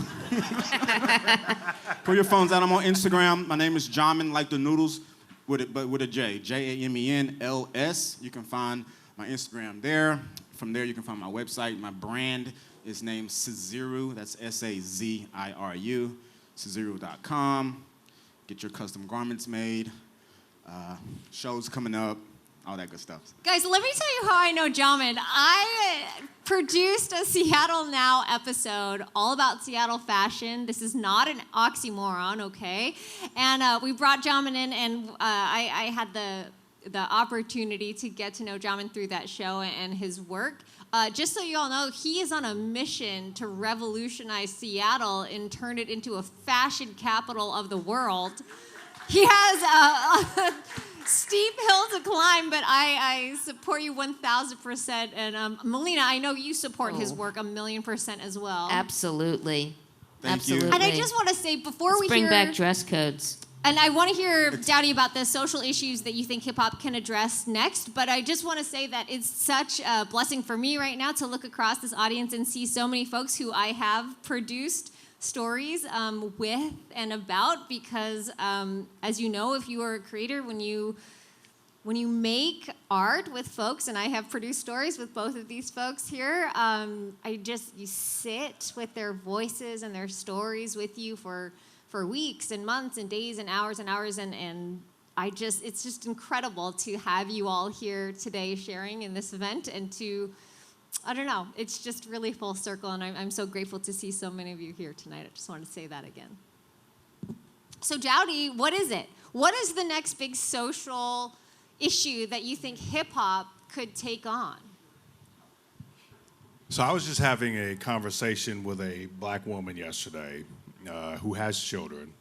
pull your phones out. I'm on Instagram. My name is Jamin, like the noodles, but with a J. Jamenls. You can find my Instagram there. From there, you can find my website. My brand is named Saziru. That's Saziru. Saziru.com. Get your custom garments made. Shows coming up. All that good stuff. Guys, let me tell you how I know Jamin. I produced a Seattle Now episode all about Seattle fashion. This is not an oxymoron, okay? And we brought Jamin in, and I had the opportunity to get to know Jamin through that show and his work. Just so you all know, he is on a mission to revolutionize Seattle and turn it into a fashion capital of the world. He has a steep hill to climb, but I support you 1,000%. And Mellina, I know you support his work 1,000,000% as well. Absolutely. Thank you. Absolutely. And I just want to say, before we bring hear... back dress codes. And I want to hear, Daudi, about the social issues that you think hip-hop can address next. But I just want to say that it's such a blessing for me right now to look across this audience and see so many folks who I have produced stories with and about. Because, as you know, if you are a creator, when you make art with folks, and I have produced stories with both of these folks here, you sit with their voices and their stories with you for weeks and months and days and hours, and it's just incredible to have you all here today sharing in this event, and I don't know, it's just really full circle, and I'm so grateful to see so many of you here tonight. I just want to say that again. So Daudi, what is it? What is the next big social issue that you think hip-hop could take on? So I was just having a conversation with a black woman yesterday who has children,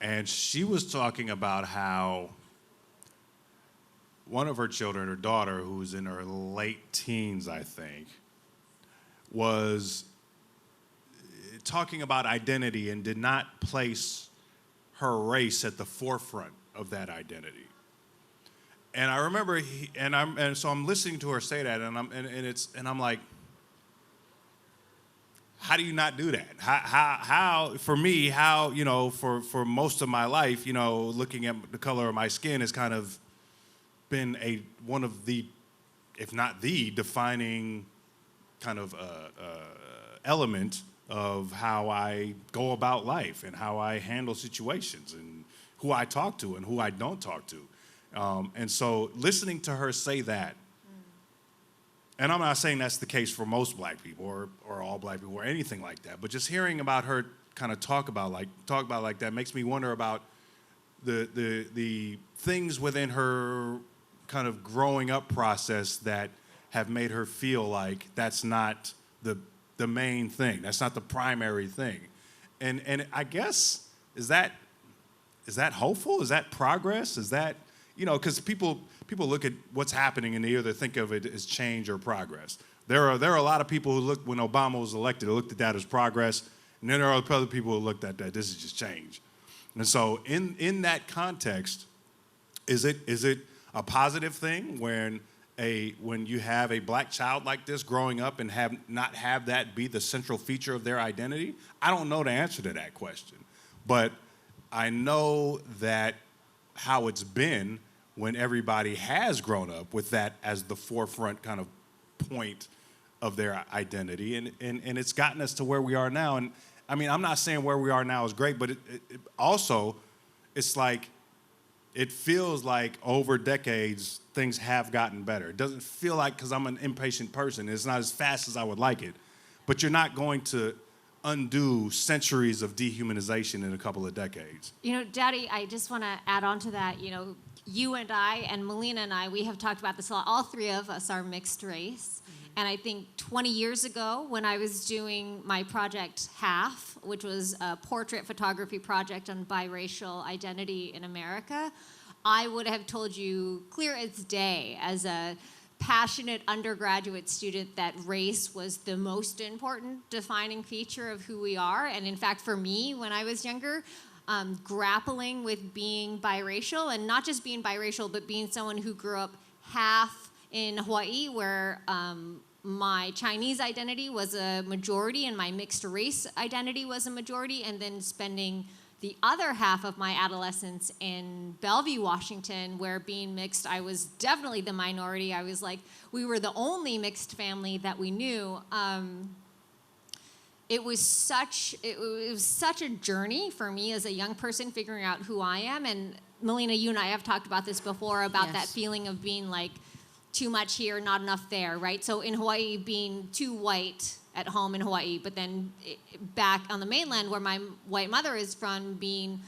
and she was talking about how one of her children, her daughter, who's in her late teens, I think, was talking about identity and did not place her race at the forefront of that identity. And I remember, so I'm listening to her say that, and I'm like, how do you not do that? How for me, for most of my life, looking at the color of my skin has kind of been one of the, if not the, defining kind of element of how I go about life and how I handle situations and who I talk to and who I don't talk to. And so listening to her say that and I'm not saying that's the case for most black people or all black people or anything like that, but just hearing about her kind of talk about like that makes me wonder about the things within her kind of growing up process that have made her feel like that's not the main thing, that's not the primary thing. And I guess, is that hopeful? Is that progress? Is that, because people look at what's happening and they either think of it as change or progress. There are a lot of people who looked, when Obama was elected, looked at that as progress, and then there are other people who looked at that, this is just change. And so in that context, is it a positive thing when you have a black child like this growing up and not have that be the central feature of their identity? I don't know the answer to that question, but I know that how it's been when everybody has grown up with that as the forefront kind of point of their identity, and it's gotten us to where we are now. And I mean, I'm not saying where we are now is great, but it also, it's like, it feels like over decades, things have gotten better. It doesn't feel like, because I'm an impatient person, it's not as fast as I would like it, but you're not going to undo centuries of dehumanization in a couple of decades. Daudi, I just want to add on to that. You and I and Mellina and I, we have talked about this a lot. All three of us are mixed race. And I think 20 years ago, when I was doing my project Half, which was a portrait photography project on biracial identity in America, I would have told you clear as day, as a passionate undergraduate student, that race was the most important defining feature of who we are. And in fact, for me, when I was younger, grappling with being biracial, and not just being biracial, but being someone who grew up half in Hawaii, where my Chinese identity was a majority and my mixed race identity was a majority, and then spending the other half of my adolescence in Bellevue, Washington, where being mixed, I was definitely the minority. I was like, we were the only mixed family that we knew. It was such a journey for me as a young person figuring out who I am. And Mellina, you and I have talked about this before, about that feeling of being like too much here, not enough there, right? So in Hawaii, being too white at home in Hawaii, but then back on the mainland where my white mother is from, being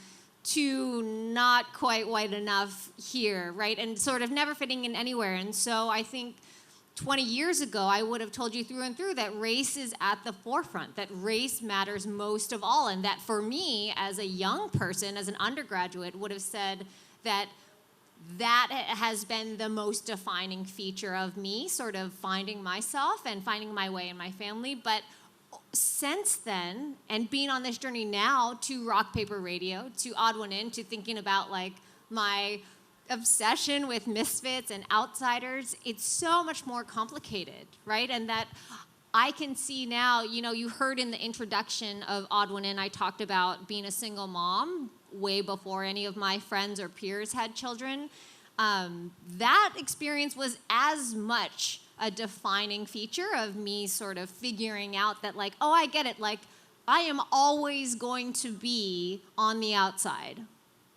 too not quite white enough here, right? And sort of never fitting in anywhere. And so I think 20 years ago, I would have told you through and through that race is at the forefront, that race matters most of all, and that for me, as a young person, as an undergraduate, would have said that has been the most defining feature of me, sort of finding myself and finding my way in my family. But since then, and being on this journey now to rock, paper, radio, to Odd One In, to thinking about like my obsession with Misfits and outsiders, it's so much more complicated, right? And that I can see now, you heard in the introduction of Odd One In, I talked about being a single mom way before any of my friends or peers had children. That experience was as much a defining feature of me sort of figuring out that like, oh, I get it. Like, I am always going to be on the outside.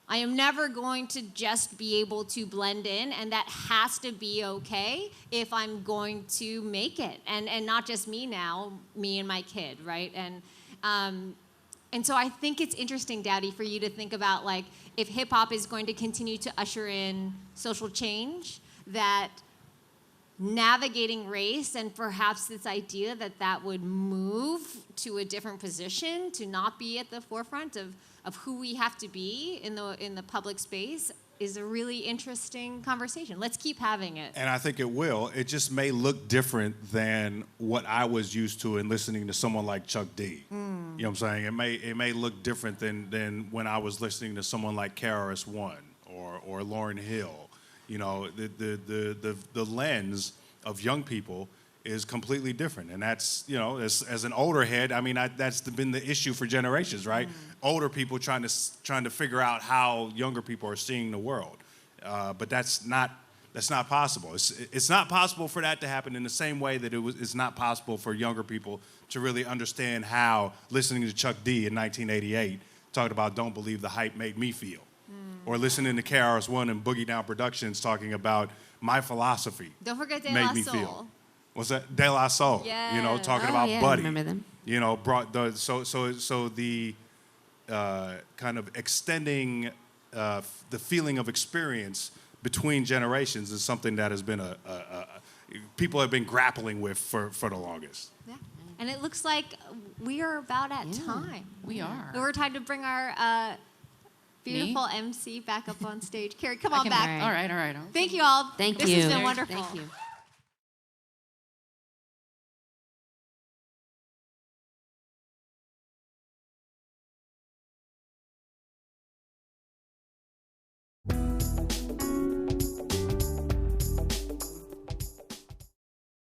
I am never going to just be able to blend in, and that has to be okay if I'm going to make it. And not just me now, me and my kid, right? And so I think it's interesting, Daudi, for you to think about like, if hip hop is going to continue to usher in social change, that navigating race and perhaps this idea that would move to a different position, to not be at the forefront of who we have to be in the public space, is a really interesting conversation. Let's keep having it. And I think it will. It just may look different than what I was used to in listening to someone like Chuck D. You know what I'm saying? It may look different than when I was listening to someone like KRS-One or Lauryn Hill. The lens of young people is completely different. And that's, as an older head, I mean, that's been the issue for generations, right? Older people trying to figure out how younger people are seeing the world. But that's not possible. It's not possible for that to happen in the same way that it's not possible for younger people to really understand how listening to Chuck D in 1988 talking about "Don't Believe the Hype" made me feel. Or listening to KRS-One and Boogie Down Productions talking about "My Philosophy" Don't forget De made La me Soul. feel. what's that? De La Soul. You know, talking Oh, about yeah, I Buddy. remember them. You know, brought the so the kind of extending the feeling of experience between generations is something that has been people have been grappling with for the longest. Yeah. And it looks like we are about at time. We are. We're time to bring our beautiful MC back up on stage. Carrie, come on back. All right. Thank you all. Thank this you. has been wonderful. Thank you.